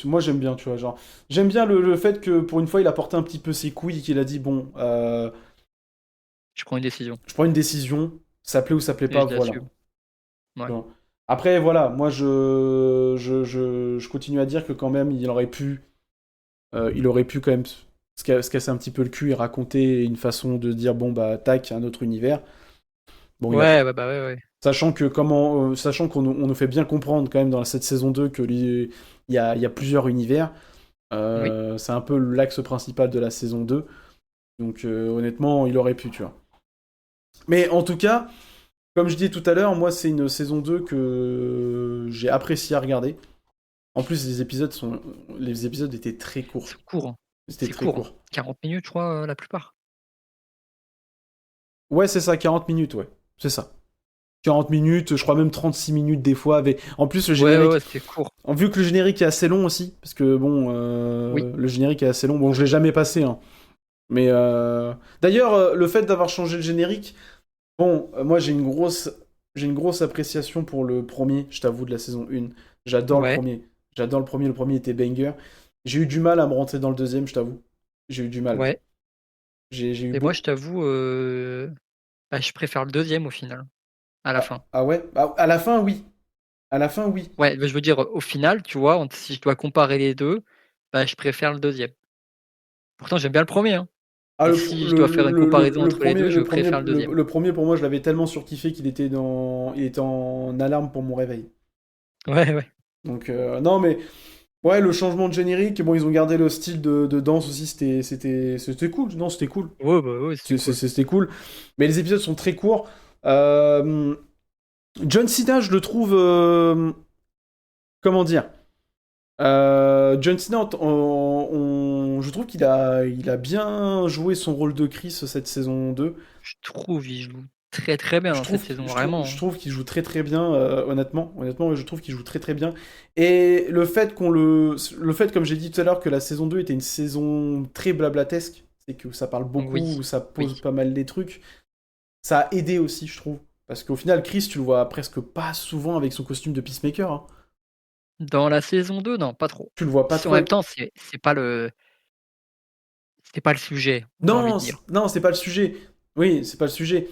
moi j'aime bien, tu vois, genre j'aime bien le fait que pour une fois il a porté un petit peu ses couilles et qu'il a dit bon, Je prends une décision je prends une décision, ça plaît ou ça plaît et pas, je voilà. l'assume. Ouais. Tu vois. Après voilà, moi je continue à dire que quand même il aurait pu quand même se casser un petit peu le cul et raconter une façon de dire bon bah tac un autre univers. Bon il a Ouais, ouais, bah ouais, ouais. sachant on nous fait bien comprendre quand même dans cette saison 2 que il y a plusieurs univers. Oui. C'est un peu l'axe principal de la saison 2. Donc honnêtement, il aurait pu, tu vois. Mais en tout cas, comme je disais tout à l'heure, moi c'est une saison 2 que j'ai apprécié à regarder. En plus, les épisodes étaient très courts. C'est court, hein. C'était C'est très court, hein. court. 40 minutes, je crois, la plupart. Ouais, c'est ça, 40 minutes, ouais. C'est ça. 40 minutes, je crois même 36 minutes des fois. En plus, le Ouais, ouais, générique. ouais, c'est court. Vu que le générique est assez long aussi, parce que bon, Oui. le générique est assez long. Bon, je l'ai jamais passé, hein. Mais d'ailleurs, le fait d'avoir changé le générique, bon, moi j'ai une grosse appréciation pour le premier, je t'avoue, de la saison 1. J'adore le Ouais. premier. J'adore le premier était banger. J'ai eu du mal à me rentrer dans le deuxième, je t'avoue. J'ai eu du mal. Ouais. J'ai eu Et moi, beau. je t'avoue, bah, je préfère le deuxième au final, à la Ah, fin. ah ouais? À la fin, oui. À la fin, oui. Ouais, bah, je veux dire, au final, tu vois, si je dois comparer les 2, bah, je préfère le deuxième. Pourtant, j'aime bien le premier, hein. Ah, Mais si je dois faire une comparaison entre les 2, je préfère le deuxième. le premier, pour moi, je l'avais tellement surkiffé il était en alarme pour mon réveil. Ouais, ouais. Donc, non, mais ouais, le changement de générique, bon, ils ont gardé le style de danse aussi, c'était cool. Non, c'était cool. Ouais, bah, ouais, c'est cool. C'était cool. Mais les épisodes sont très courts. Euh, John Cena, je le trouve. Comment dire? John Cena, je trouve il a bien joué son rôle de Chris cette saison 2. Je trouve, il joue très, très bien dans cette saison, Je vraiment, hein. trouve qu'il joue très très bien, honnêtement. Honnêtement, je trouve qu'il joue très très bien. Et le fait, comme j'ai dit tout à l'heure, que la saison 2 était une saison très blablatesque, c'est que ça parle Oui, beaucoup, où ça oui. pose pas mal des trucs, ça a aidé aussi, je trouve. Parce qu'au final, Chris, tu le vois presque pas souvent avec son costume de Peacemaker, hein. Dans la saison 2, non, pas trop. Tu le vois pas En trop. même temps, c'est pas le C'est pas le sujet, j'ai envie Non, de dire. non, c'est pas le sujet. Oui, c'est pas le sujet.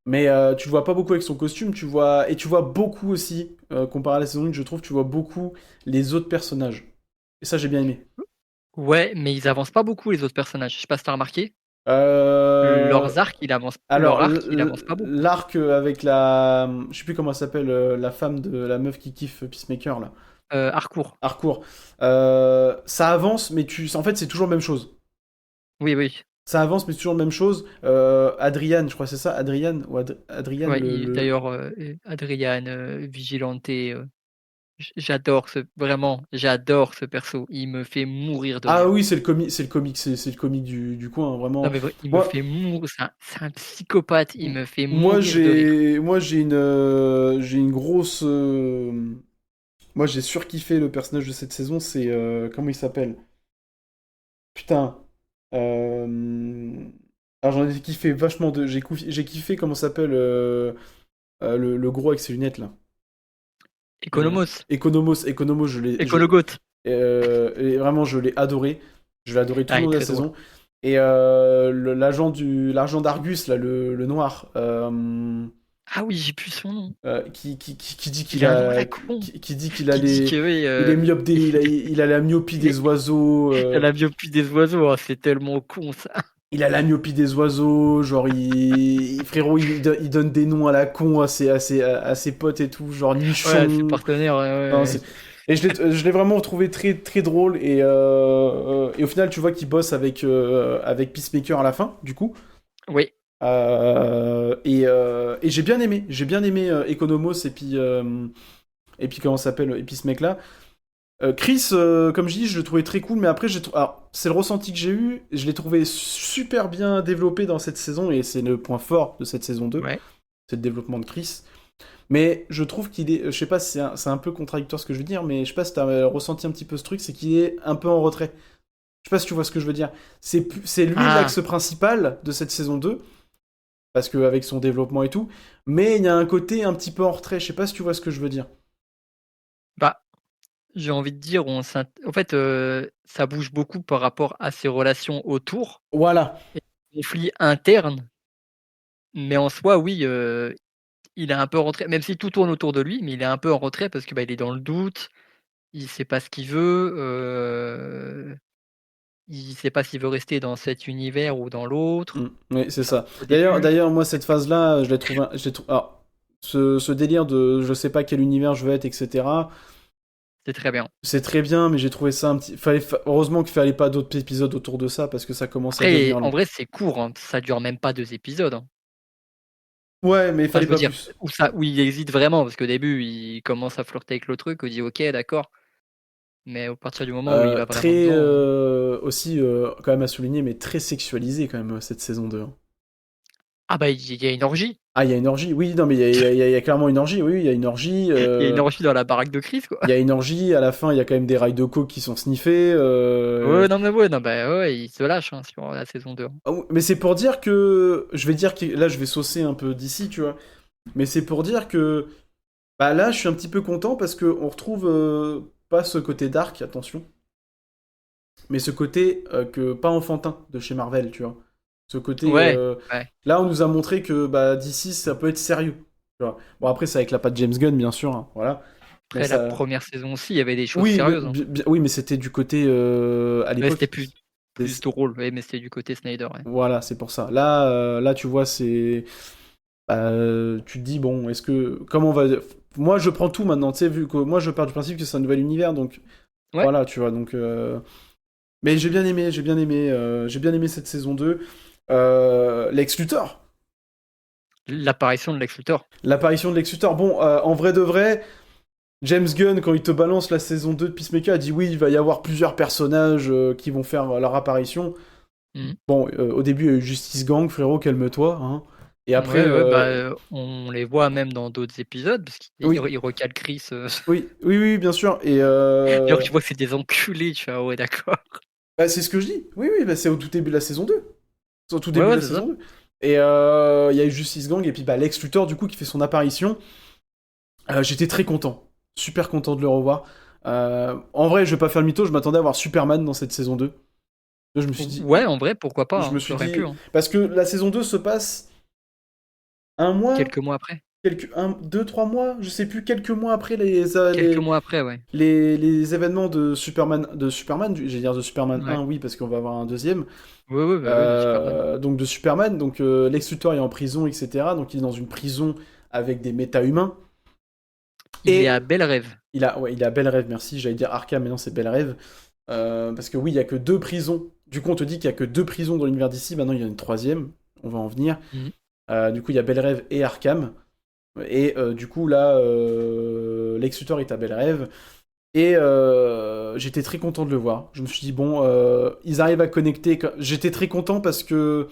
Mais tu le vois pas beaucoup avec son costume, tu vois beaucoup aussi, comparé à la saison 1, je trouve, tu vois beaucoup les autres personnages. Et ça, j'ai bien aimé. Ouais, mais ils avancent pas beaucoup les autres personnages. Je sais pas si t'as remarqué. Euh, Leur Alors, arc, il avance pas beaucoup. l'arc avec la... Je sais plus comment elle s'appelle, la femme de la meuf qui kiffe Peacemaker, là. Harcourt. Harcourt. Ça avance, mais en fait, c'est toujours la même chose. Oui, oui. Ça avance, mais c'est toujours la même chose. Adrian, je crois que c'est ça, Adrian ou Adrian, Ouais, d'ailleurs, Adrian, Vigilante, vraiment, j'adore ce perso. Il me fait mourir de Ah rire. oui, c'est le comique du coin, hein, Non, vraiment. mais il me Moi, fait mourir. C'est un psychopathe. Il me fait moi mourir de rire. j'ai une grosse. Moi, j'ai surkiffé le personnage de cette saison. C'est comment il s'appelle? Putain. Euh, Alors j'en ai kiffé vachement de. J'ai kiffé comment s'appelle le gros avec ses lunettes là. Economos, Economos, Econogoth. et vraiment, je l'ai adoré. Je l'ai adoré tout Ah, le il est long de la très drôle. saison. Et l'agent d'Argus, là, le noir, Ah oui, j'ai plus son nom. qui dit Il a un nom à la con. qui dit qu'il a Qui dit que oui, il est myope il a la myopie il des oiseaux, a la biopie des oiseaux. Oh, c'est tellement con ça. il a la myopie des oiseaux, genre frérot, il donne des noms à la con à ses potes et tout, genre Ouais, c'est nichon. partenaire. Ouais, Non, ouais. et je l'ai vraiment trouvé très, très drôle. Et au final, tu vois qu'il bosse avec Peacemaker à la fin, du coup. Oui, Et j'ai bien aimé. J'ai bien aimé Economos et puis comment ça s'appelle, et puis ce mec-là. Chris, comme je dis, je le trouvais très cool, mais après, alors, c'est le ressenti que j'ai eu. Je l'ai trouvé super bien développé dans cette saison, et c'est le point fort de cette saison 2, ouais. c'est le développement de Chris. Mais je trouve qu'il est. Je sais pas si c'est un peu contradictoire ce que je veux dire, mais je sais pas si t'as ressenti un petit peu ce truc, c'est qu'il est un peu en retrait. Je sais pas si tu vois ce que je veux dire. C'est lui Ah, l'axe principal de cette saison 2, parce qu'avec son développement et tout, mais il y a un côté un petit peu en retrait. Je sais pas si tu vois ce que je veux dire. bah, j'ai envie de dire, en fait, ça bouge beaucoup par rapport à ses relations autour Voilà. et conflits internes, mais en soi, oui, il est un peu en retrait, même si tout tourne autour de lui, mais il est un peu en retrait parce que, bah, il est dans le doute, il sait pas ce qu'il veut, il sait pas s'il veut rester dans cet univers ou dans l'autre. Oui, c'est ça. Au début, D'ailleurs, moi, cette phase-là, alors, ce délire de je sais pas quel univers je veux être, etc. c'est très bien. C'est très bien, mais j'ai trouvé ça un petit. Heureusement qu'il fallait pas d'autres épisodes autour de ça parce que ça commence à Après, devenir en long. vrai, c'est court, hein, ça dure même pas 2 épisodes, hein. Ouais, mais il Enfin, fallait je veux pas dire, plus. où il hésite vraiment parce qu'au début, il commence à flirter avec le truc, on dit: «OK, d'accord», mais à partir du moment où il va vraiment Très dedans, aussi quand même à souligner, mais très sexualisé quand même cette saison 2, hein. ah bah, il y a une orgie. Ah, il y a une orgie, oui, non, mais il y a clairement une orgie, oui, il y a une orgie, Il y a une orgie dans la baraque de Chris, quoi. il y a une orgie, à la fin, il y a quand même des rails de coke qui sont sniffés. Ouais, non, mais ouais, non, bah, ouais, il se lâche, hein, sur la saison 2, hein. Ah oui, mais c'est pour dire que. Je vais dire que. Là, je vais saucer un peu d'ici, tu vois. Mais c'est pour dire que. Bah là, je suis un petit peu content parce qu'on retrouve pas ce côté dark, attention, mais ce côté que pas enfantin de chez Marvel, tu vois. Ce côté. Ouais, ouais. Là, on nous a montré que bah, d'ici, ça peut être sérieux. Tu vois. Bon, après, c'est avec la patte James Gunn, bien sûr, hein, voilà. Mais Après la ça. première saison aussi, il y avait des choses Oui, sérieuses, hein. oui, mais c'était du côté. À Ouais, l'époque. c'était plus drôle, ouais, mais c'était du côté Snyder, ouais. Voilà, c'est pour ça. Là, là, tu vois, c'est. Tu te dis, bon, est-ce que. Comment on va. Moi, je prends tout maintenant, tu sais, vu que moi, je pars du principe que c'est un nouvel univers, donc. Ouais, Voilà, tu vois, donc. Mais j'ai bien aimé cette saison 2. Lex Luthor. l'apparition de Lex Luthor. L'apparition de Lex Luthor. Bon, en vrai de vrai, James Gunn, quand il te balance la saison 2 de Peacemaker, a dit oui, il va y avoir plusieurs personnages qui vont faire leur apparition. Mmh. Bon, au début, il y a eu Justice Gang, frérot, calme-toi, hein. Et après, Ouais, ouais, bah, on les voit même dans d'autres épisodes parce qu'ils oui, ils recalent Chris, oui, bien sûr. Et d'ailleurs tu vois que c'est des enculés, tu fais: «Ah ouais, d'accord». bah, c'est ce que je dis. Oui, oui, bah, c'est au tout début de la saison 2. C'est au tout Ouais, début de ouais, la c'est ça. saison 2. Et il y a eu Justice Gang, et puis bah, Lex Luthor, du coup, qui fait son apparition. J'étais très content. Super content de le revoir. En vrai, je vais pas faire le mytho, je m'attendais à voir Superman dans cette saison 2. Je me suis dit, Ouais, en vrai, pourquoi pas, je me hein, suis ça aurait pu, dit, hein. parce que la saison 2 se passe un mois, Quelques mois après. deux, trois mois, je sais plus, quelques mois après Quelques mois après, ouais. les événements de Superman, j'allais dire de Superman Ouais. 1, oui, parce qu'on va avoir un deuxième. Ouais, ouais, bah oui, de Superman. Donc de Superman, donc Lex Luthor est en prison, etc. Donc il est dans une prison avec des méta-humains. Il est à Et Bel Rêve. il a Bel Rêve, merci, j'allais dire Arkham, mais non, c'est Bel Rêve. Parce que oui, il y a que deux prisons. Du coup, on te dit qu'il y a que deux prisons dans l'univers d'ici, maintenant il y en a une troisième, on va en venir. Mhm. Du coup, il y a Bel Rêve et Arkham. Et du coup, là, Lex Luthor est à Bel Rêve. Et j'étais très content de le voir. Je me suis dit, bon, ils arrivent à connecter. J'étais très content parce que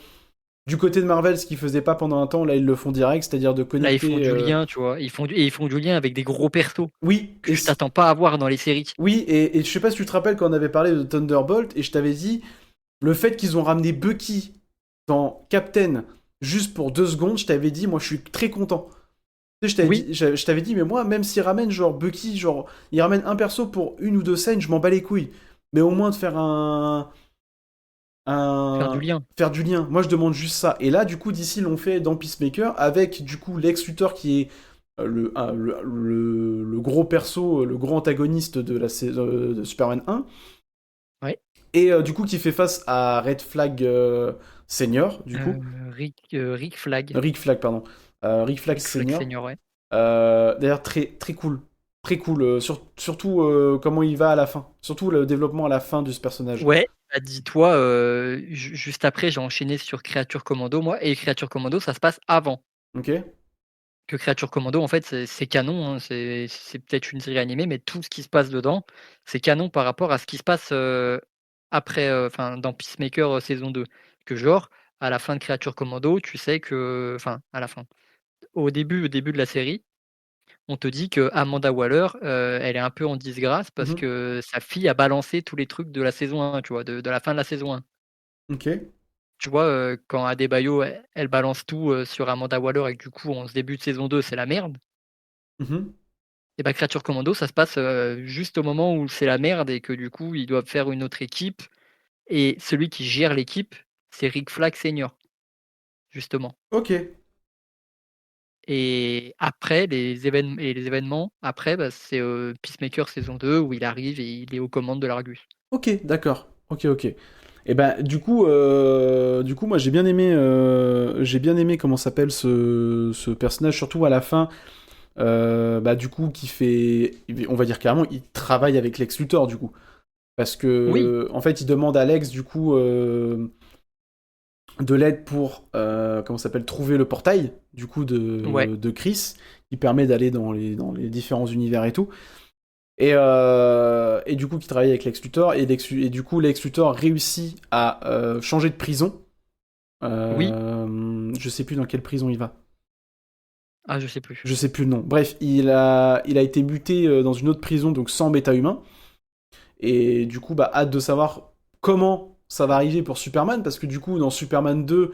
du côté de Marvel, ce qu'ils faisaient pas pendant un temps, là, ils le font direct, c'est-à-dire de Là, ils font connecter. du lien, tu vois. Et ils font du lien avec des gros persos Oui, que tu t'attends pas à voir dans les séries. oui, et je sais pas si tu te rappelles quand on avait parlé de Thunderbolt, et je t'avais dit, le fait qu'ils ont ramené Bucky dans Captain juste pour 2 secondes, je t'avais dit, moi, je suis très content. Tu sais, Oui, je t'avais dit, mais moi, même s'ils ramènent genre Bucky, genre, ils ramènent un perso pour une ou deux scènes, je m'en bats les couilles. Mais au moins de faire faire du un lien. faire du lien. Moi, je demande juste ça. Et là, du coup, d'ici, l'ont fait dans Peacemaker avec, du coup, Lex Luthor qui est le gros perso, le gros antagoniste de la de Superman 1. Ouais. Et du coup, qui fait face à Red Flag Senior, du coup. Rick Flag. Rick Flag, pardon. Rick Flag Rick Flag Senior. Senior, ouais. D'ailleurs, très, très cool. Très cool. Surtout comment il va à la fin. Surtout le développement à la fin de ce personnage. Ouais, bah, dis-toi, juste après, j'ai enchaîné sur Creature Commando, moi, et Creature Commando, ça se passe avant. Ok. Que Creature Commando, en fait, c'est canon, hein, c'est peut-être une série animée, mais tout ce qui se passe dedans, c'est canon par rapport à ce qui se passe après, enfin, dans Peacemaker saison 2. Que genre, à la fin de Creature Commando, tu sais que, enfin, à la fin, au début de la série, on te dit que Amanda Waller, elle est un peu en disgrâce parce Mhm. que sa fille a balancé tous les trucs de la saison 1, tu vois, de la fin de la saison 1. Ok. Tu vois, quand Adebayo, elle balance tout sur Amanda Waller et que du coup, en ce début de saison 2, c'est la merde. Mhm. Et bah, Creature Commando, ça se passe juste au moment où c'est la merde et que du coup, ils doivent faire une autre équipe. Et celui qui gère l'équipe, c'est Rick Flag Senior, justement. Ok. Et après, les événements, après, bah, c'est Peacemaker saison 2 où il arrive et il est aux commandes de l'Argus. Ok, d'accord. Ok, ok. Et ben du coup, moi j'ai bien aimé comment s'appelle ce personnage, surtout à la fin. Bah du coup, qui fait, on va dire carrément, il travaille avec Lex Luthor du coup, parce Oui, que en fait, il demande à Lex du coup de l'aide pour comment ça s'appelle trouver le portail du coup ouais. de Chris, qui permet d'aller dans les différents univers et tout. Et du coup, qui travaille avec Lex Luthor, et du coup, Lex Luthor réussit à changer de prison. Oui. Je sais plus dans quelle prison il va. Ah, je sais plus. Je sais plus le nom. Bref, il a été muté dans une autre prison, donc sans méta-humain. Et du coup, bah, hâte de savoir comment ça va arriver pour Superman, parce que du coup, dans Superman 2,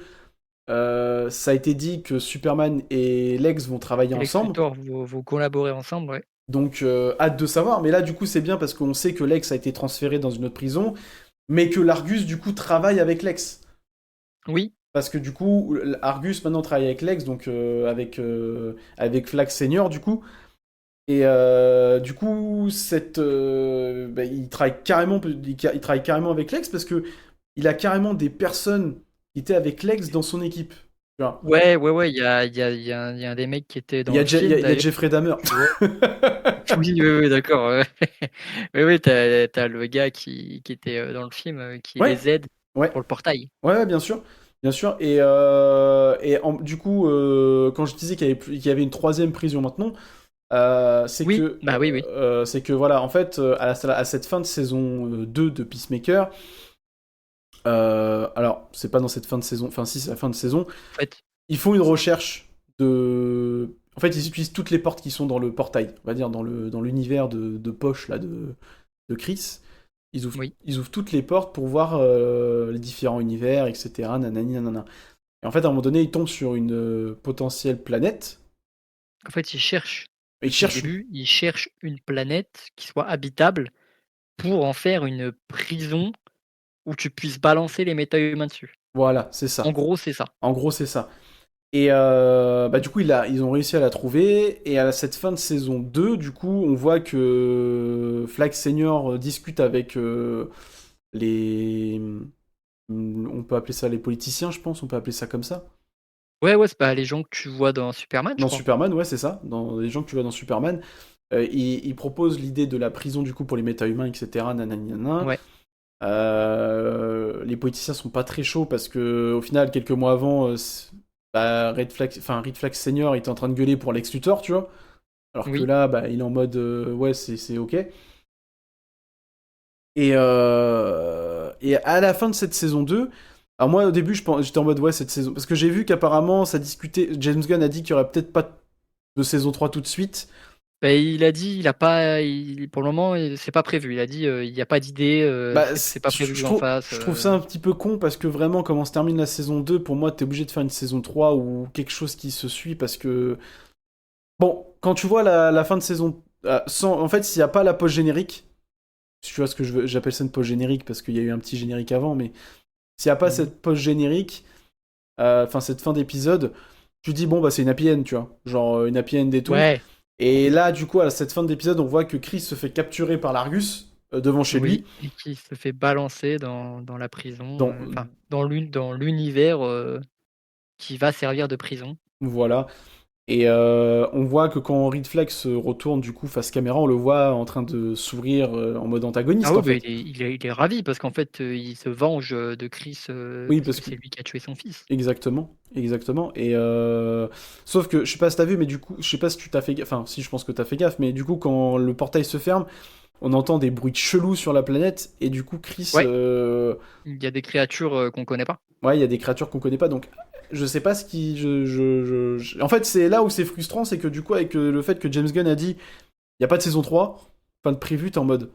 ça a été dit que Superman et Lex vont travailler Et Lex ensemble. Luthor, vous collaborez ensemble, ouais. Donc, hâte de savoir. Mais là, du coup, c'est bien parce qu'on sait que Lex a été transféré dans une autre prison, mais que l'Argus, du coup, travaille avec Lex. Oui, Parce que du coup, Argus maintenant travaille avec Lex, donc avec Flag Senior, du coup. Et du coup, bah, il travaille carrément avec Lex parce que il a carrément des personnes qui étaient avec Lex dans son équipe. Tu vois. ouais, ouais, ouais. Il y a un des mecs qui était Il y dans a, le film il y a d'ailleurs. Jeffrey Dahmer. Tu vois. Oui, oui, oui, d'accord. Ouais. Oui, oui, t'as le gars qui était dans le film qui Ouais, les aide ouais, pour le portail. ouais, bien sûr. Bien sûr. Du coup, quand je disais qu'il y avait une troisième prison maintenant, Oui, bah oui, oui. c'est que voilà, en fait, à cette fin de saison 2 de Peacemaker, alors c'est pas dans cette fin de saison, enfin si c'est la fin de saison, En fait, ils font une recherche de. En fait, ils utilisent toutes les portes qui sont dans le portail, on va dire dans l'univers de poche là de Chris. oui. Ils ouvrent toutes les portes pour voir les différents univers, etc. Nanani, nanana. Et en fait, à un moment donné, ils tombent sur une potentielle planète. En fait, ils cherchent, Et ils depuis le cherchent. début, ils cherchent une planète qui soit habitable pour en faire une prison où tu puisses balancer les méta-humains dessus. Voilà, c'est En ça. gros, c'est ça. En gros, c'est ça. Et bah, du coup, ils ont réussi à la trouver. Et à cette fin de saison 2, du coup, on voit que Flag Senior discute avec les. On peut appeler ça les politiciens, je pense. On peut appeler ça comme ça. Ouais, ouais, c'est pas les gens que tu vois dans Superman, je Dans crois. Superman, ouais, c'est ça. Dans les gens que tu vois dans Superman. Il propose l'idée de la prison, du coup, pour les méta-humains, etc. Nanani, nanana. Ouais. Les politiciens sont pas très chauds parce que au final, quelques mois avant, bah, Red Flag Senior était en train de gueuler pour Lex Luthor, tu vois. Alors que Oui. là, bah, il est en mode ouais, c'est ok. Et à la fin de cette saison 2, alors moi au début, j'étais en mode ouais, cette saison. Parce que j'ai vu qu'apparemment, ça discutait. James Gunn a dit qu'il y aurait peut-être pas de saison 3 tout de suite. Bah, il a dit, il a pas, pour le moment, c'est pas prévu. Il a dit, il n'y a pas d'idée, Bah, c'est pas prévu que j'en fasse. je trouve ça un petit peu con parce que vraiment, comment se termine la saison 2, pour moi, t'es obligé de faire une saison 3 ou quelque chose qui se suit parce que. Bon, quand tu vois la fin de saison. En fait, s'il n'y a pas la pause générique, si tu vois ce que j'appelle ça une pause générique parce qu'il y a eu un petit générique avant, mais s'il n'y a pas Mhm. cette pause générique, enfin cette fin d'épisode, tu dis bon, bah c'est une happy end, tu vois. Genre une happy end et tout. Ouais, Et là, du coup, à cette fin d'épisode, on voit que Chris se fait capturer par l'Argus devant chez lui. oui, et qui se fait balancer dans la prison, Dans, enfin, dans l'univers qui va servir de prison. voilà. Et on voit que quand Reed Flag se retourne du coup face caméra, on le voit en train de sourire en mode Ah antagoniste oui, en bah, fait. il est ravi parce qu'en fait, il se venge de Chris Oui, parce parce que que c'est lui qui a tué son fils. exactement, exactement. Et sauf que je sais pas si t'as vu, mais du coup, je sais pas si tu t'as fait gaffe. Enfin, si je pense que t'as fait gaffe, mais du coup, quand le portail se ferme, on entend des bruits chelous sur la planète et du coup, Chris, Ouais, il y a des créatures qu'on connaît pas. ouais, il y a des créatures qu'on connaît pas, donc je sais pas ce qui, En fait, c'est là où c'est frustrant, c'est que du coup, avec le fait que James Gunn a dit, il y a pas de saison 3, fin de prévu, t'es en mode.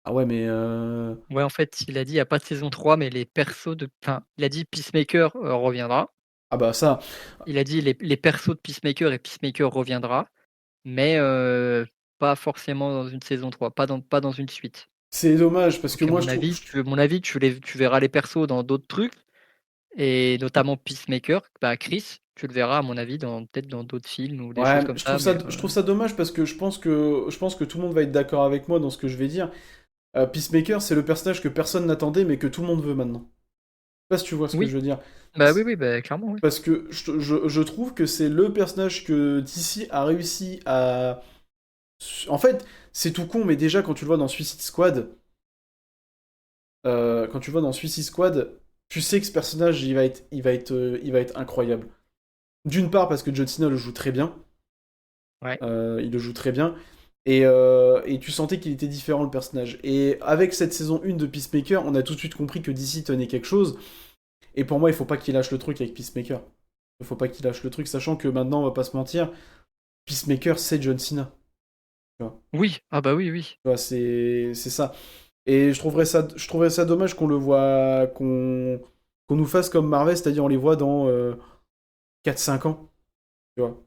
Ah ouais, mais Ouais, en fait, il a dit il y a pas de saison 3, mais les persos de, enfin, il a dit Peacemaker reviendra. ah bah ça, Il a dit les persos de Peacemaker et Peacemaker reviendra, mais pas forcément dans une saison 3, pas dans une suite. c'est dommage parce que Donc à moi mon avis, tu verras les persos dans d'autres trucs, et notamment Peacemaker, bah, Chris, tu le verras à mon avis dans peut-être dans d'autres films ou des choses ouais, comme ça, mais je trouve ça dommage parce que je pense que tout le monde va être d'accord avec moi dans ce que je vais dire. Peacemaker, c'est le personnage que personne n'attendait mais que tout le monde veut maintenant. Je sais pas si tu vois ce que je oui, veux dire. bah oui, oui, bah clairement, oui. Parce que je trouve que c'est le personnage que DC a réussi à. En fait, c'est tout con, mais déjà quand tu le vois dans Suicide Squad, tu sais que ce personnage, il va être incroyable. D'une part parce que John Cena le joue très bien, Ouais. il le joue très bien, et tu sentais qu'il était différent le personnage. Et avec cette saison 1 de Peacemaker, on a tout de suite compris que DC tenait quelque chose, et pour moi, il faut pas qu'il lâche le truc avec Peacemaker. Il faut pas qu'il lâche le truc, sachant que maintenant, on va pas se mentir, Peacemaker, c'est John Cena. Tu vois, Oui, ah bah oui, oui. Tu vois, c'est ça. Et je trouverais ça dommage qu'on le voit, qu'on nous fasse comme Marvel, c'est-à-dire on les voit dans 4-5 ans. Tu vois.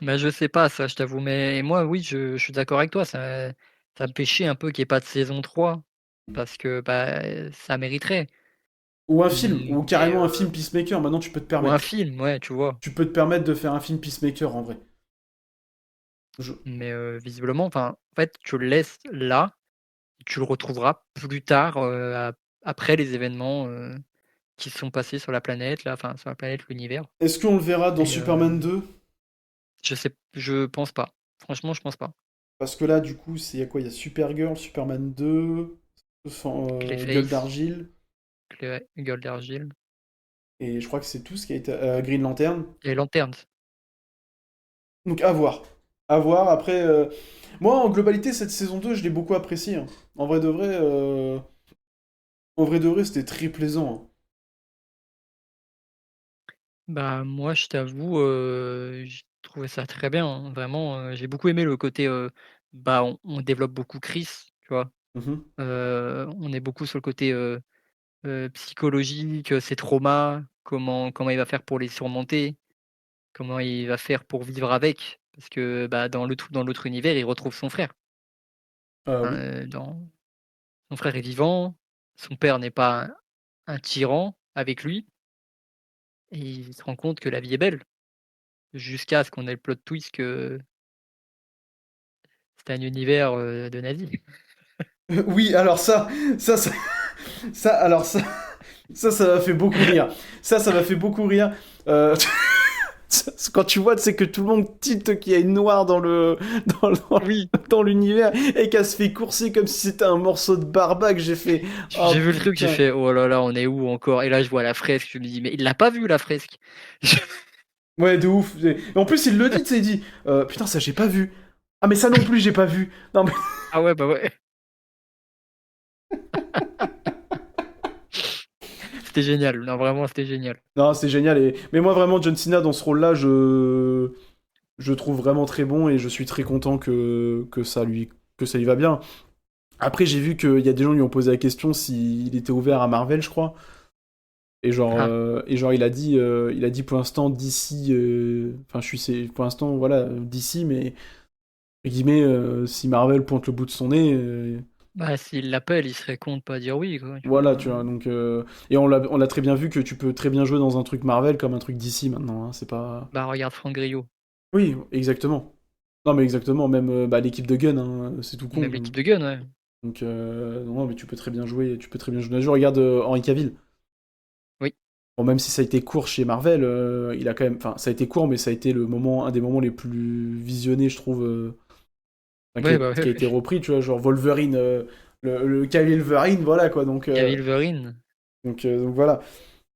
Bah, je sais pas ça, je t'avoue, mais moi, oui, je suis d'accord avec toi, ça me fait chier un peu qu'il y ait pas de saison 3 parce que, bah, ça mériterait. Ou un film, Mais ou carrément un film Peacemaker, maintenant tu peux te ou un permettre. film, ouais, tu vois? Tu peux te permettre de faire un film Peacemaker en vrai. Je... Mais visiblement, enfin, en fait, tu le laisses là, tu le retrouveras plus tard, après les événements, qui se sont passés sur la planète là, enfin, sur la planète, l'univers, Est-ce qu'on le verra dans et Superman 2? je pense pas. Franchement, je pense pas. Parce que là, du coup, il y a quoi? Il y a Supergirl, Superman 2, Gueule Clayface, d'Argile, Gueule d'Argile et je crois que c'est tout ce qui a été. Green Lantern. et Lanterns. Donc à voir. À voir. Après, moi, en globalité, cette saison 2 je l'ai beaucoup appréciée, hein. En vrai de vrai, c'était très plaisant, hein. Bah, moi, je t'avoue, j'ai trouvé ça très bien, hein. Vraiment, j'ai beaucoup aimé le côté, bah, on développe beaucoup Chris, tu vois? Mhm. On est beaucoup sur le côté, psychologique, ses traumas, comment il va faire pour les surmonter, comment il va faire pour vivre avec. Parce que, bah, dans l'autre univers, il retrouve son frère. Hein, Oui. dans son frère est vivant, son père n'est pas un tyran avec lui et il se rend compte que la vie est belle. Jusqu'à ce qu'on ait le plot twist que c'est un univers, de nazis. Oui, alors ça, ça, alors ça m'a fait beaucoup rire. Ça m'a fait beaucoup rire. Euh, Quand tu vois, c'est que tout le monde tilte qu'il y a une noire dans, dans, Oui, dans l'univers et qu'elle se fait courser comme si c'était un morceau de barbac, j'ai fait. Oh j'ai vu le truc, j'ai putain. fait: «Oh là là, on est où encore?» et là, je vois la fresque, je me dis: «Mais il l'a pas vu la fresque?» Ouais, de ouf. Et en plus, il le dit, tu sais, il dit putain, ça j'ai pas vu. Ah, mais ça non plus, j'ai pas vu. Non, mais. Ah ouais, bah ouais. C'était génial. Non, vraiment, c'était génial. Non, c'est génial. Mais moi, vraiment, John Cena, dans ce rôle-là, je trouve vraiment très bon et je suis très content que ça lui va bien. Après, j'ai vu qu'il y a des gens qui lui ont posé la question s'il était ouvert à Marvel, je crois. Ah, Et genre il a dit pour l'instant d'ici, enfin, pour l'instant, voilà, d'ici, mais, entre guillemets, si Marvel pointe le bout de son nez, bah, s'il l'appelle, il serait con de pas dire oui, quoi, tu voilà, vois? tu vois, donc, et on l'a très bien vu que tu peux très bien jouer dans un truc Marvel comme un truc d'ici maintenant, hein, c'est pas. Bah, regarde Franck Griot, Oui, exactement. Non, mais exactement, même bah, l'équipe de Gun, hein, c'est tout même con. l'équipe de Gun, ouais. Donc, non, mais tu peux très bien jouer. Regarde Henry Cavill. Oui. Bon, même si ça a été court chez Marvel, il a quand même. Enfin, ça a été court, mais ça a été un des moments les plus visionnés, je trouve, enfin, Ouais, bah, qui ouais, a ouais. été repris, tu vois, genre Wolverine, le Cavill Wolverine, voilà quoi. Cavill Verine. Donc voilà.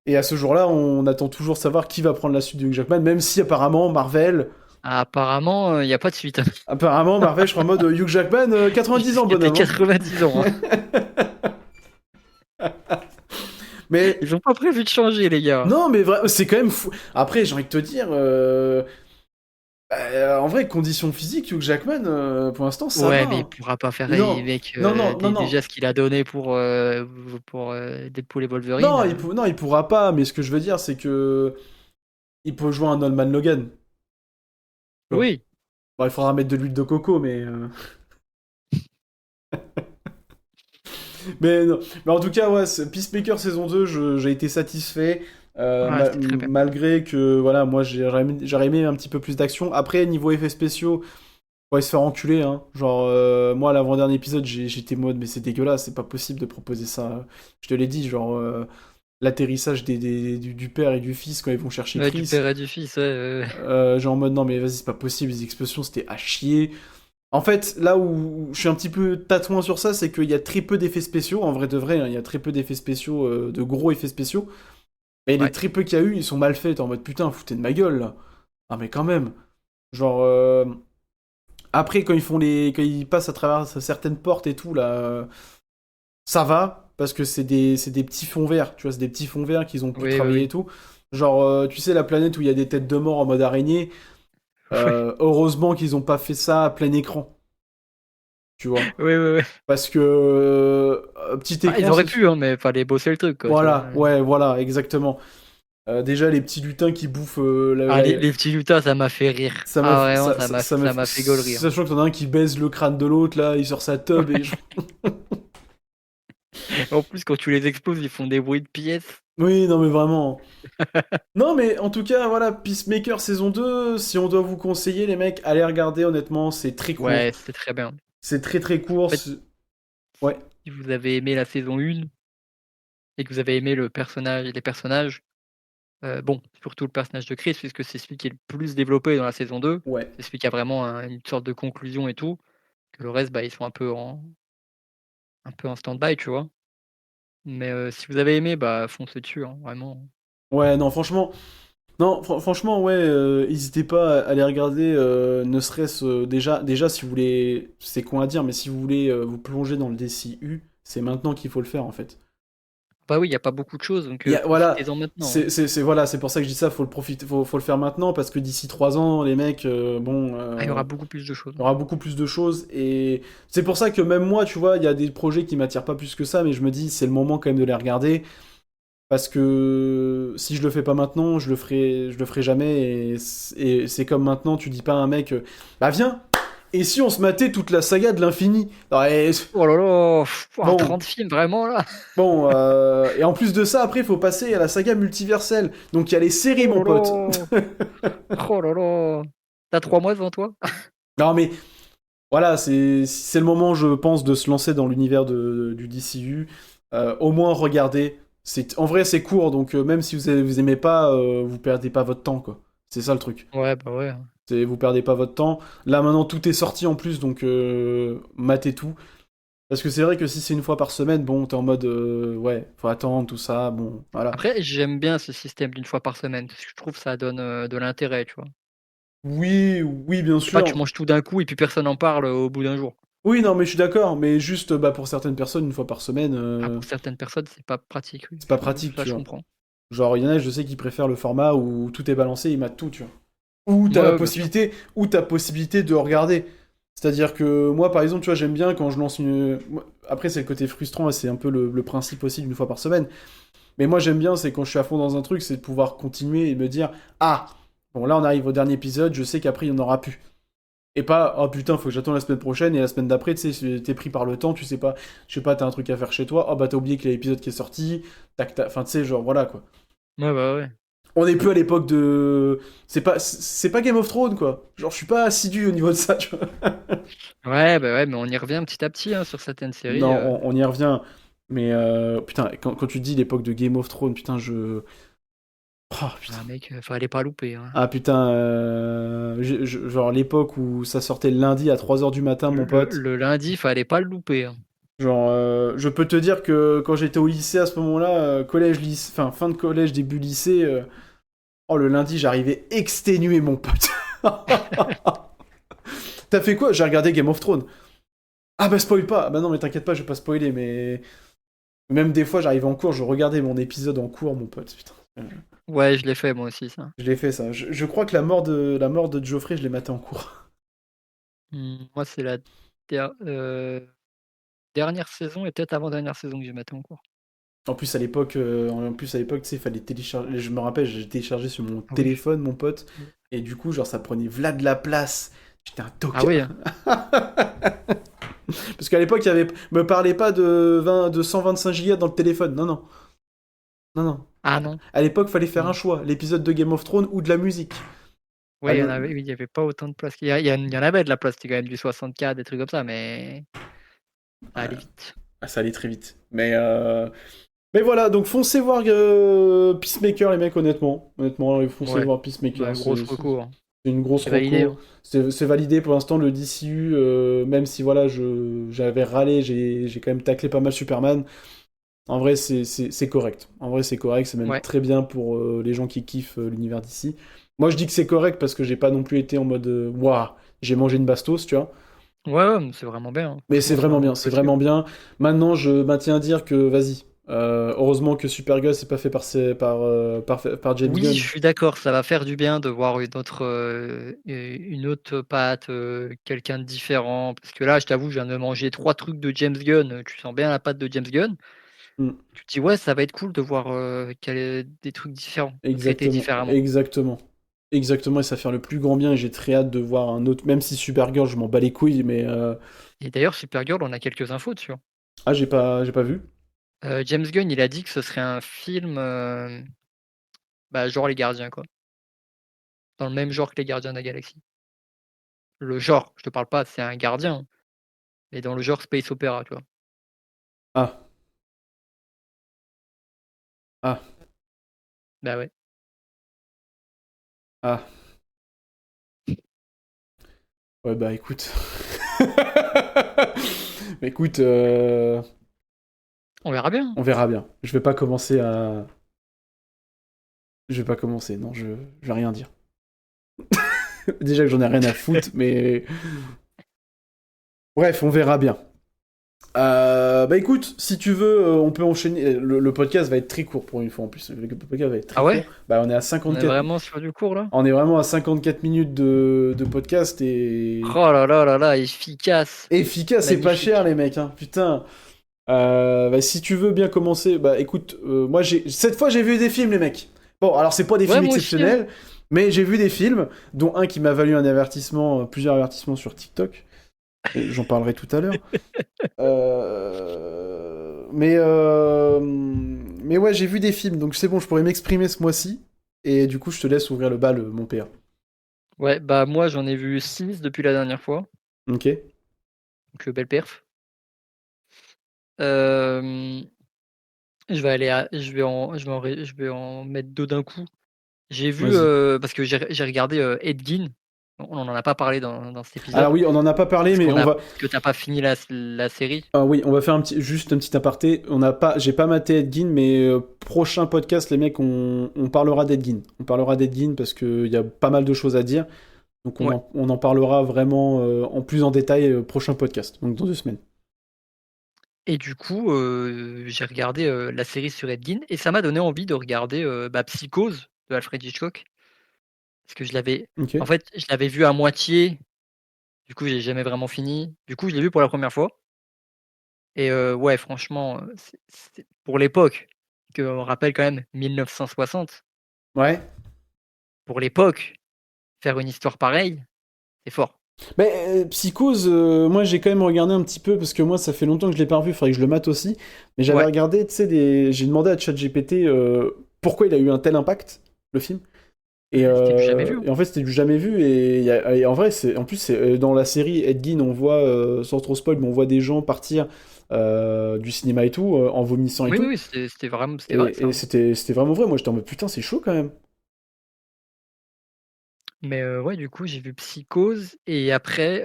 Et à ce jour-là, on attend toujours de savoir qui va prendre la suite de Hugh Jackman, même si apparemment Marvel, Ah, apparemment, il y a pas de suite, hein. je serai en mode Hugh Jackman, 90 ans, Jusqu'à tes bonhomme, hein. 90 ans, hein. Mais Ils ont pas prévu de changer, les gars. non, mais c'est quand même fou. Après, j'ai envie de te dire, en vrai, condition physique, Hugh Jackman, pour l'instant, ça va, Ouais, mais il hein. pourra pas faire, Non, mec, non, non, non, non. déjà ce qu'il a donné pour Deadpool et Wolverine. Non, il pourra pas, mais ce que je veux dire, c'est que il peut jouer un Old Man Logan. Tu vois. Oui. Bon, il faudra mettre de l'huile de coco, mais non. Mais en tout cas, ouais, Peacemaker saison 2, j'ai été satisfait. Ouais, c'était très bien. Malgré que, voilà, moi, j'aurais aimé un petit peu plus d'action. Après, niveau effets spéciaux, on va se faire enculer, hein. Genre, moi, à l'avant-dernier épisode, j'étais mode, mais c'est dégueulasse, c'est pas possible de proposer ça. Je te l'ai dit, genre, l'atterrissage du père et du fils quand ils vont chercher Ouais, du Chris. père et du fils, ouais, Genre en mode, non, mais vas-y, c'est pas possible, les explosions, c'était à chier. En fait, là où je suis un petit peu tatouin sur ça, c'est qu'il y a très peu d'effets spéciaux, en vrai de vrai, hein, il y a très peu d'effets spéciaux, de gros effets spéciaux. Mais les ouais. très peu qu'il y a eu, ils sont mal faits, t'es en mode, putain, foutez de ma gueule, là. Ah, mais quand même. Genre, après, quand ils passent à travers certaines portes et tout, là, ça va, parce que c'est des petits fonds verts, tu vois, c'est des petits fonds verts qu'ils ont pu Oui, oui, travailler et oui. tout. Genre, tu sais, la planète où il y a des têtes de mort en mode araignée, Ouais. heureusement qu'ils ont pas fait ça à plein écran, tu vois. Oui, oui, oui. Parce que, petit Bah, ils écran, auraient c'est. pu, hein, mais fallait bosser le truc, quoi, tu vois? Voilà, ouais, voilà, exactement. Déjà, les petits lutins qui bouffent Ah, les petits lutins, ça m'a fait rire. ça m'a Ah, fait, vraiment, ça m'a ça fait- m'a fait gaulerie, hein. sachant que t'en as un qui baise le crâne de l'autre, là, il sort sa tub et. En plus, quand tu les exploses, ils font des bruits de pièces. Oui, non, mais vraiment. Non, mais en tout cas, voilà, Peacemaker saison 2, si on doit vous conseiller, les mecs, allez regarder, honnêtement, c'est très court. Ouais, c'était très bien. C'est très très En court. fait, Ouais, si vous avez aimé la saison 1 et que vous avez aimé les personnages, bon, surtout le personnage de Chris, puisque c'est celui qui est le plus développé dans la saison 2, ouais. c'est celui qui a vraiment une sorte de conclusion et tout, que le reste, bah, ils sont un peu en stand-by, tu vois? Mais si vous avez aimé, bah, foncez dessus, hein, vraiment. Ouais, non, franchement. Non, franchement, ouais, n'hésitez pas à aller regarder, ne serait-ce déjà si vous voulez, c'est con à dire, mais si vous voulez vous plonger dans le DCU, c'est maintenant qu'il faut le faire en fait. Bah, oui, il y a pas beaucoup de choses, donc Voilà, profitez-en maintenant, hein. voilà, c'est pour ça que je dis ça, faut le profiter, faut le faire maintenant parce que d'ici 3 ans, les mecs, bon, Ah, il y aura beaucoup plus de choses, il y hein. aura beaucoup plus de choses et c'est pour ça que même moi, tu vois, il y a des projets qui m'attirent pas plus que ça, mais je me dis c'est le moment quand même de les regarder. Parce que si je le fais pas maintenant, je le ferai jamais. Et c'est comme maintenant, tu dis pas à un mec, bah viens, Et si on se matait toute la saga de l'infini? Ouais, Oh là là, bon, 30 films, vraiment, là. bon, et en plus de ça, après, il faut passer à la saga multiverselle. Donc il y a les séries, Oh mon là pote. là, oh là là. T'as 3 mois devant toi? Non, mais voilà, c'est le moment, je pense, de se lancer dans l'univers du DCU. Au moins, regardez. En vrai, c'est court, donc même si vous aimez pas, vous perdez pas votre temps, quoi. C'est ça le truc. Ouais, bah ouais. Vous perdez pas votre temps. Là, maintenant, tout est sorti en plus, donc matez tout. Parce que c'est vrai que si c'est une fois par semaine, bon, t'es en mode, ouais, faut attendre, tout ça, bon, voilà. Après, j'aime bien ce système d'une fois par semaine, parce que je trouve que ça donne de l'intérêt, tu vois. Oui, oui, bien C'est pas tu sûr. manges tout d'un coup et puis personne n'en parle au bout d'un jour. Oui, non, mais je suis d'accord, mais juste, bah, pour certaines personnes, une fois par semaine, Ah, pour certaines personnes, c'est pas pratique, oui. c'est pas pratique, Ça, tu je vois. comprends. Genre, il y en a, je sais, qui préfèrent le format où tout est balancé, ils matent tout, tu vois. Ou t'as Ouais, la ouais, bien sûr. possibilité, ou t'as possibilité de regarder. C'est-à-dire que moi, par exemple, tu vois, j'aime bien quand je lance une. Après, c'est le côté frustrant, et c'est un peu le principe aussi d'une fois par semaine. Mais moi, j'aime bien, c'est quand je suis à fond dans un truc, c'est de pouvoir continuer et me dire, ah, bon, là, on arrive au dernier épisode, je sais qu'après, il n'y en aura plus. Et pas, oh putain, faut que j'attende la semaine prochaine, et la semaine d'après, tu sais, t'es pris par le temps, tu sais pas, je sais pas, t'as un truc à faire chez toi, oh bah t'as oublié qu'il y a l'épisode qui est sorti, tac, tac, enfin, tu sais, genre, voilà, quoi. Ouais, bah ouais. On n'est plus à l'époque de. C'est pas Game of Thrones, quoi. Genre, je suis pas assidu au niveau de ça, tu vois. Ouais, bah ouais, mais on y revient petit à petit hein, sur certaines séries. Non, on y revient. Mais putain, quand tu dis l'époque de Game of Thrones, putain, je. Oh, putain. Ah, mec, fallait pas louper, hein. Ah putain, genre l'époque où ça sortait le lundi à 3h du matin, mon pote. Le lundi, fallait pas le louper, hein. Genre, je peux te dire que quand j'étais au lycée à ce moment-là, collège, lycée, enfin fin de collège, début lycée, oh le lundi j'arrivais exténué, mon pote. T'as fait quoi? J'ai regardé Game of Thrones. Ah bah spoil pas. Bah non mais t'inquiète pas, je vais pas spoiler, mais même des fois j'arrivais en cours, je regardais mon épisode en cours, mon pote. Putain, Ouais, je l'ai fait moi aussi, ça. je l'ai fait ça. Je crois que la mort de Geoffrey, je l'ai maté en cours. Moi, c'est la der- euh, dernière saison et peut-être avant-dernière saison que j'ai maté en cours. En plus à l'époque, tu sais, il fallait télécharger. Je me rappelle, j'ai téléchargé sur mon Ah oui. téléphone, mon pote, et du coup, genre ça prenait vlad de la place. J'étais un Ah oui, hein. tocard. Parce qu'à l'époque, me parlait pas de 125 gigas dans le téléphone. Non, non, non, non. Ah non. À l'époque, fallait faire un Non. choix, l'épisode de Game of Thrones ou de la musique. Ah, Oui, il y en avait, oui, il y avait pas autant de place. Il y en avait de la place, c'était quand même du 64, des trucs comme ça, mais ça allait vite. ça allait très vite. Mais voilà, donc foncez voir Peacemaker, les mecs, honnêtement. Honnêtement, foncez Ouais, voir Peacemaker, ouais, grosse recours, hein. c'est une grosse C'est validé, reco. hein. C'est validé pour l'instant, le DCU, même si voilà, j'avais râlé, j'ai quand même taclé pas mal Superman. En vrai, c'est correct. En vrai, c'est correct, c'est même Ouais. très bien pour les gens qui kiffent l'univers d'ici. Moi, je dis que c'est correct parce que j'ai pas non plus été en mode waouh, j'ai mangé une bastos, tu vois. Ouais, ouais, mais c'est vraiment bien, hein. Mais c'est Franchement, vraiment faut, bien, faut c'est le suivre. vraiment bien. Maintenant, je maintiens à dire que vas-y. Heureusement que Supergirl c'est pas fait par James Oui, Gunn. je suis d'accord, ça va faire du bien de voir une autre patte, quelqu'un de différent. Parce que là, je t'avoue, je viens de manger 3 trucs de James Gunn, tu sens bien la patte de James Gunn. Mm. Tu te dis: «Ouais, ça va être cool de voir, des trucs différents, traités Exactement, différemment». exactement. Exactement, et ça va faire le plus grand bien, et j'ai très hâte de voir un autre, même si Supergirl, je m'en bats les couilles, mais... Et d'ailleurs, Supergirl, on a quelques infos dessus, hein. Ah, j'ai pas vu. James Gunn, il a dit que ce serait un film, bah, genre Les Gardiens, quoi. Dans le même genre que Les Gardiens de la Galaxie. Le genre, je te parle pas, c'est un gardien, mais dans le genre space opéra, tu vois? Ah, ah, Bah, ouais. ah. Ouais, bah écoute. Mais écoute, On verra bien. on verra bien. Je vais pas commencer à... Je vais pas commencer, non, je vais rien dire. Déjà que j'en ai rien à foutre, mais... Bref, on verra bien. Bah écoute, si tu veux, on peut enchaîner. Le podcast va être très court pour une fois en plus. Le podcast va être très Ah ouais? court. Bah on est à On est 54. vraiment sur du court, là? On est vraiment à 54 minutes de podcast et Oh là là là là, efficace, efficace et pas cher magnifique. les mecs. Hein. Putain. Bah, si tu veux bien commencer, bah écoute, moi cette fois j'ai vu des films les mecs. Bon, alors c'est pas des Ouais, films moi aussi, hein. exceptionnels, Mais j'ai vu des films, dont un qui m'a valu un avertissement, plusieurs avertissements sur TikTok. Et j'en parlerai tout à l'heure. Mais ouais, j'ai vu des films, donc c'est bon, je pourrais m'exprimer ce mois-ci. Et du coup, je te laisse ouvrir le bal, mon père. Ouais, bah moi j'en ai vu 6 depuis la dernière fois, Ok. donc belle perf. Hem, je vais en mettre 2 d'un coup. J'ai vu, Vas-y. parce que j'ai regardé, Ed Gein. On en a pas parlé dans cet Alors épisode, oui, on en a pas parlé, mais on va. parce que tu pas fini la série. Ah oui, on va faire juste un petit aparté. J'ai pas maté Ed Gein, mais prochain podcast, les mecs, on parlera d'Ed Gein. On parlera d'Ed Gein parce qu'il y a pas mal de choses à dire. Donc Ouais. on en parlera vraiment en plus en détail prochain podcast, donc dans 2 semaines. Et du coup, j'ai regardé, la série sur Ed Gein et ça m'a donné envie de regarder, Psychose de Alfred Hitchcock. Parce que Ok. je l'avais vu à moitié, du coup j'ai jamais vraiment fini. Du coup, je l'ai vu pour la première fois et ouais franchement, c'est pour l'époque, qu'on rappelle quand même 1960, Ouais. pour l'époque, faire une histoire pareille, c'est fort. Mais Psychose, moi j'ai quand même regardé un petit peu parce que moi ça fait longtemps que je l'ai pas revu, il faudrait que je le mate aussi. Mais j'avais Ouais, regardé, tu sais, j'ai demandé à ChatGPT pourquoi il a eu un tel impact, le film. c'était du jamais vu, hein. Et en fait c'était du jamais vu et en vrai en plus dans la série Ed Gein on voit sans trop spoil mais on voit des gens partir du cinéma et tout en vomissant et Oui, oui, tout. oui, c'était vrai ça, Et hein. c'était vraiment vrai. Moi j'étais en mode putain c'est chaud quand même. Mais ouais, du coup, j'ai vu Psychose et après,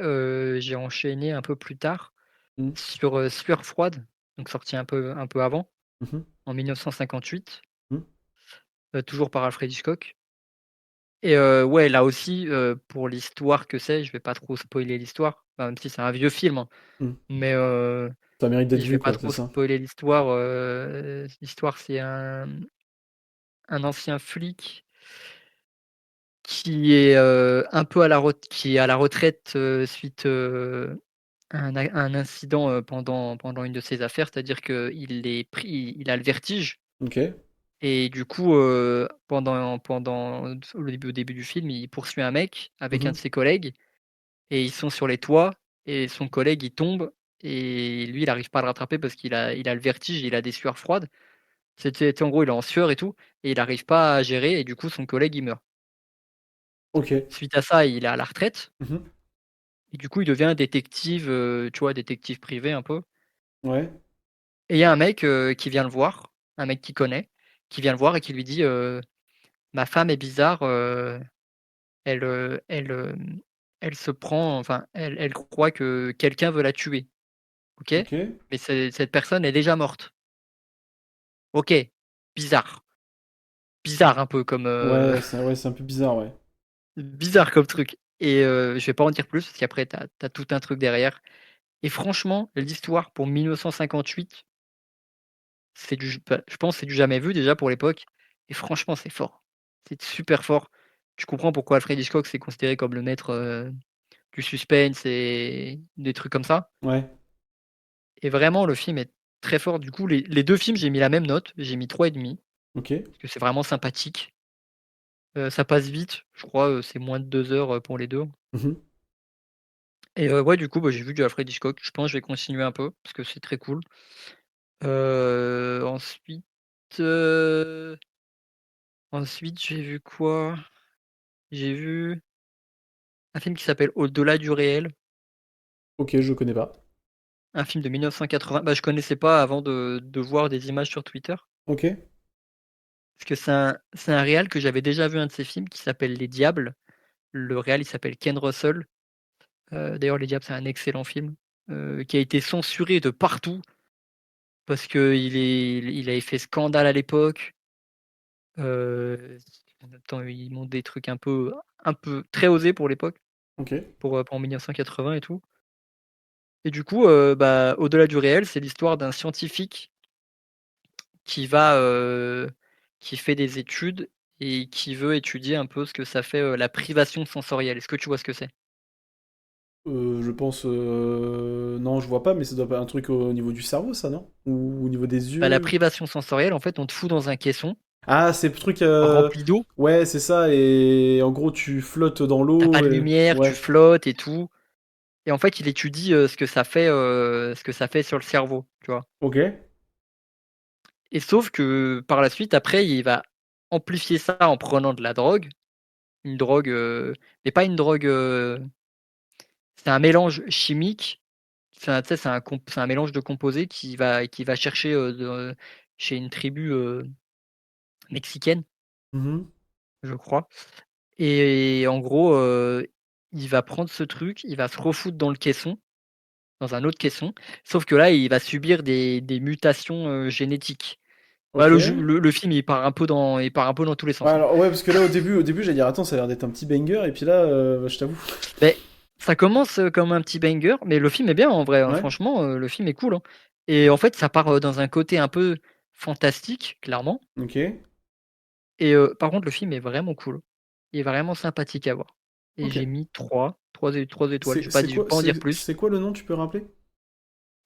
j'ai enchaîné un peu plus tard Mm. sur, Sueur froide, donc sorti un peu avant, Mhm. en 1958, Mm. toujours par Alfred Hitchcock et ouais, là aussi, pour l'histoire que c'est, je vais pas trop spoiler l'histoire, enfin, même si c'est un vieux film, hein, Mm. mais Ça mérite d'être je vais vu pas quoi, c'est trop ça. spoiler l'histoire, l'histoire, c'est un ancien flic qui est, un peu qui est à la retraite, suite, un incident, pendant une de ses affaires, c'est-à-dire qu'il a le vertige Ok. et du coup, au début du film, il poursuit un mec avec un de Mhm. ses collègues et ils sont sur les toits et son collègue, il tombe et lui, il arrive pas à le rattraper parce qu'il a le vertige, il a des sueurs froides. C'était en gros, il est en sueur et tout et il arrive pas à gérer et du coup, son collègue, il meurt. Ok. Suite à ça, il est à la retraite Mhm. et du coup, il devient détective, tu vois, détective privé un peu. Ouais. Et il y a un mec, qui vient le voir, un mec qu'il connaît, qui vient le voir et qui lui dit, «Ma femme est bizarre, elle, elle se prend enfin, elle croit que quelqu'un veut la tuer, OK? Ok. Mais cette personne est déjà morte. OK, bizarre, bizarre un peu comme, Ouais, c'est un peu bizarre, ouais. bizarre comme truc» et je vais pas en dire plus parce qu'après tu as tout un truc derrière et franchement, l'histoire pour 1958, c'est je pense c'est du jamais vu déjà pour l'époque et franchement c'est fort. C'est super fort. Tu comprends pourquoi Alfred Hitchcock c'est considéré comme le maître, du suspense et des trucs comme ça Ouais. et vraiment le film est très fort. Du coup les 2 films j'ai mis la même note, j'ai mis 3,5 Ok. parce que c'est vraiment sympathique. Ça passe vite, je crois, c'est moins de 2 heures, pour les 2 Mhm. et ouais du coup, bah, j'ai vu du Alfred Hitchcock. Je pense que je vais continuer un peu parce que c'est très cool. Ensuite, heu, ensuite j'ai vu quoi? J'ai vu un film qui s'appelle Au-delà du réel, Ok, je connais pas. un film de 1980. Bah, je connaissais pas avant de voir des images sur Twitter. Ok. Parce que c'est un réal que j'avais déjà vu un de ses films qui s'appelle Les Diables. Le réal, il s'appelle Ken Russell. D'ailleurs, Les Diables, c'est un excellent film, qui a été censuré de partout parce qu'il avait fait scandale à l'époque. Heu, En même temps, il montre des trucs un peu très osés pour l'époque, Ok. pour 1980 et tout. Et du coup, bah, Au-delà du réel, c'est l'histoire d'un scientifique qui va, qui fait des études et qui veut étudier un peu ce que ça fait, la privation sensorielle. Est-ce que tu vois ce que c'est? Je pense. Non, je vois pas, mais ça doit pas un truc au niveau du cerveau, ça, non? Ou au niveau des Bah, la yeux? privation sensorielle, en fait, on te fout dans un caisson Ah, c'est le truc. rempli d'eau. Ouais, c'est ça. Et en gros, tu flottes dans T'as pas l'eau. de lumière, tu Ouais. flottes et tout. Et en fait, il étudie ce que ça fait sur le cerveau, tu vois. Ok. Et sauf que par la suite, après, il va amplifier ça en prenant de la drogue. Une drogue, mais pas une drogue. C'est un mélange chimique. Tu sais, c'est un mélange de composés qui va chercher chez une tribu mexicaine, Mhm. je crois. Et en gros, il va prendre ce truc, il va se refoutre dans le caisson, dans un autre caisson, sauf que là, il va subir des mutations génétiques. Ouais, Ok. le film, il part un peu dans tous les Ouais, sens, hein. alors, ouais, parce que là, au début, j'allais dire, attends, ça a l'air d'être un petit banger. Et puis là, je t'avoue. Mais ça commence comme un petit banger, mais le film est bien en vrai, hein, Ouais. franchement, le film est cool, hein. Et en fait, ça part dans un côté un peu fantastique, clairement. Ok. Et par contre, le film est vraiment cool. Il est vraiment sympathique à voir. Et Ok. j'ai mis 3 étoiles. C'est Je vais quoi, pas en dire plus. c'est quoi le nom, tu peux rappeler?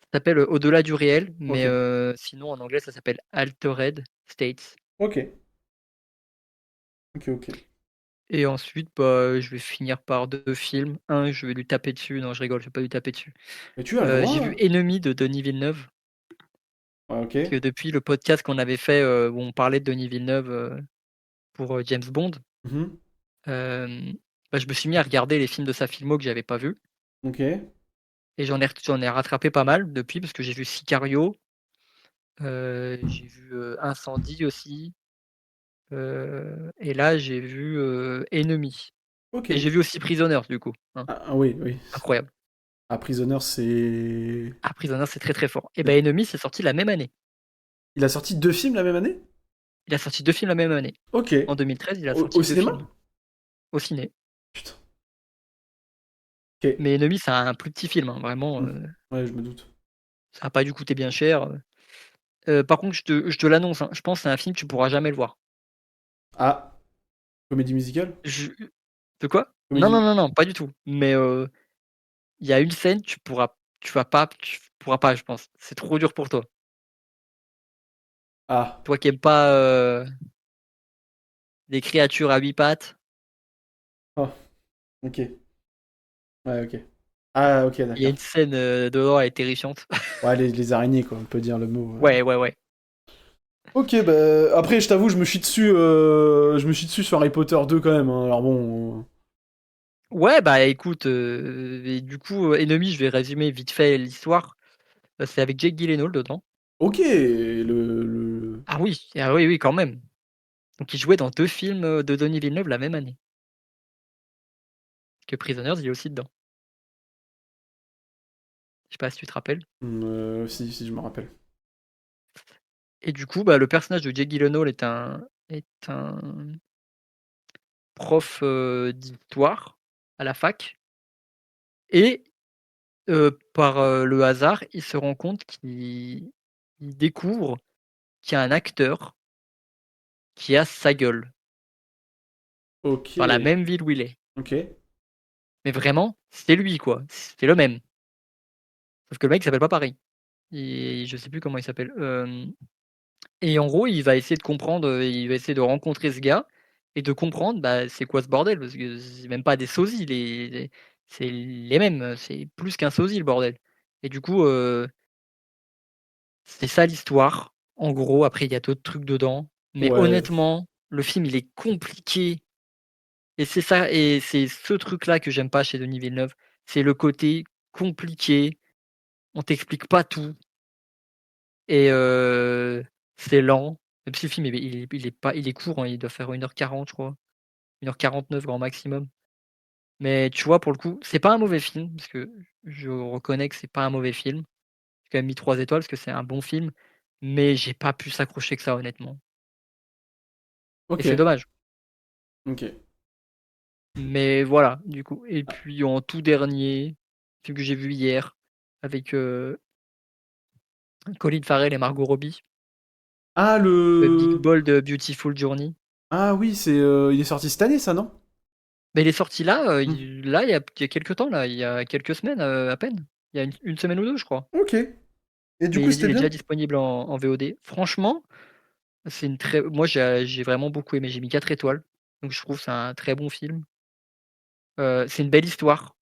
Ça s'appelle Au-delà du réel, mais Ok. sinon en anglais ça s'appelle Altered States. Ok. Ok, ok. Et ensuite, bah, je vais finir par 2 films. Un, je vais lui taper dessus. Non, je rigole, je vais pas lui taper dessus. Mais tu as le J'ai vu droit. Ennemi de Denis Villeneuve. Ouais, ok. Parce que depuis le podcast qu'on avait fait, où on parlait de Denis Villeneuve, pour, James Bond, Mhm. hem, bah, je me suis mis à regarder les films de sa filmo que j'avais pas vus Ok. et j'en ai rattrapé pas mal depuis parce que j'ai vu Sicario, j'ai vu, Incendie aussi, et là j'ai vu, Ennemi Ok. et j'ai vu aussi Prisoners du coup, hein. Ah, ah oui, oui. Incroyable. Ah, Prisoner, c'est. Ah, Prisoners, c'est très, très fort et ben Ennemi, c'est sorti la même année. Il a sorti 2 films la même année? Il a sorti 2 films la même année. Ok. En 2013, il a Au sorti 2 cinéma? films au ciné. Putain. Ok. Mais Ennemi, c'est un plus petit film, hein, vraiment, Hmm. Ouais, je me doute. ça a pas dû coûter bien cher. Par contre, je te l'annonce, hein, je pense que c'est un film, tu pourras jamais le voir. Ah, comédie musicale? Je De quoi? Non, non, Comédie. non, non, pas du tout. Mais il y a une scène, tu pourras pas, je pense. C'est trop dur pour toi. Ah. Toi qui aimes pas, les créatures à 8 pattes, Oh, ok. Ouais, ok. Ah, ok, il y a une d'accord. scène, dedans, elle est terrifiante. Ouais, les araignées, quoi, on peut dire le mot. Ouais, ouais, ouais. Ok, bah, après, je t'avoue, je me suis dessus sur Harry Potter 2 quand même, hein. Alors bon. Ouais, bah, écoute, et du coup, Enemy, je vais résumer vite fait l'histoire. C'est avec Jake Gyllenhaal dedans. Ok, le. Ah oui, oui, quand même. Donc il jouait dans 2 films, de Denis Villeneuve la même année. Que Prisoners, il est aussi dedans. Je sais pas si tu te rappelles? Si, si, je me rappelle. Et du coup, bah, le personnage de Jake Gyllenhaal est un prof, d'histoire à la fac et par, le hasard, il se rend compte qu'il découvre qu'il y a un acteur qui a sa gueule Ok, dans la même ville où il est. ok. Mais vraiment, c'est lui, quoi, c'est le même. Sauf que le mec il s'appelle pas pareil et je sais plus comment il s'appelle, et en gros, il va essayer de comprendre, il va essayer de rencontrer ce gars et de comprendre, bah, c'est quoi ce bordel? Parce que c'est même pas des sosies, c'est les mêmes, c'est plus qu'un sosie le bordel et du coup, c'est ça l'histoire. En gros, après il y a d'autres trucs dedans, mais Ouais. honnêtement, le film il est compliqué et c'est ça et c'est ce truc-là que j'aime pas chez Denis Villeneuve, c'est le côté compliqué, on t'explique pas tout et c'est lent. Même si le film il est court, hein, il doit faire 1h40 je crois, 1h49 grand maximum. Mais tu vois, pour le coup, c'est pas un mauvais film, parce que je reconnais que c'est pas un mauvais film. J'ai quand même mis 3 étoiles parce que c'est un bon film, mais j'ai pas pu s'accrocher que ça honnêtement et Ok, c'est dommage. ok. Mais voilà, du coup et puis en tout dernier, film que j'ai vu hier avec, Colin Farrell et Margot Robbie, Ah, Big le. Bold Beautiful Journey. Ah oui, il est sorti cette année, ça, non? Mais il est sorti là, Hmm. il y a quelque temps là, il y a quelques semaines, à peine. Il y a une semaine ou 2 je crois. Ok. Et du Mais coup, il c'était est bien? déjà disponible en VOD. Franchement, Moi, j'ai vraiment beaucoup aimé. J'ai mis 4 étoiles, donc je trouve que c'est un très bon film. C'est une belle histoire,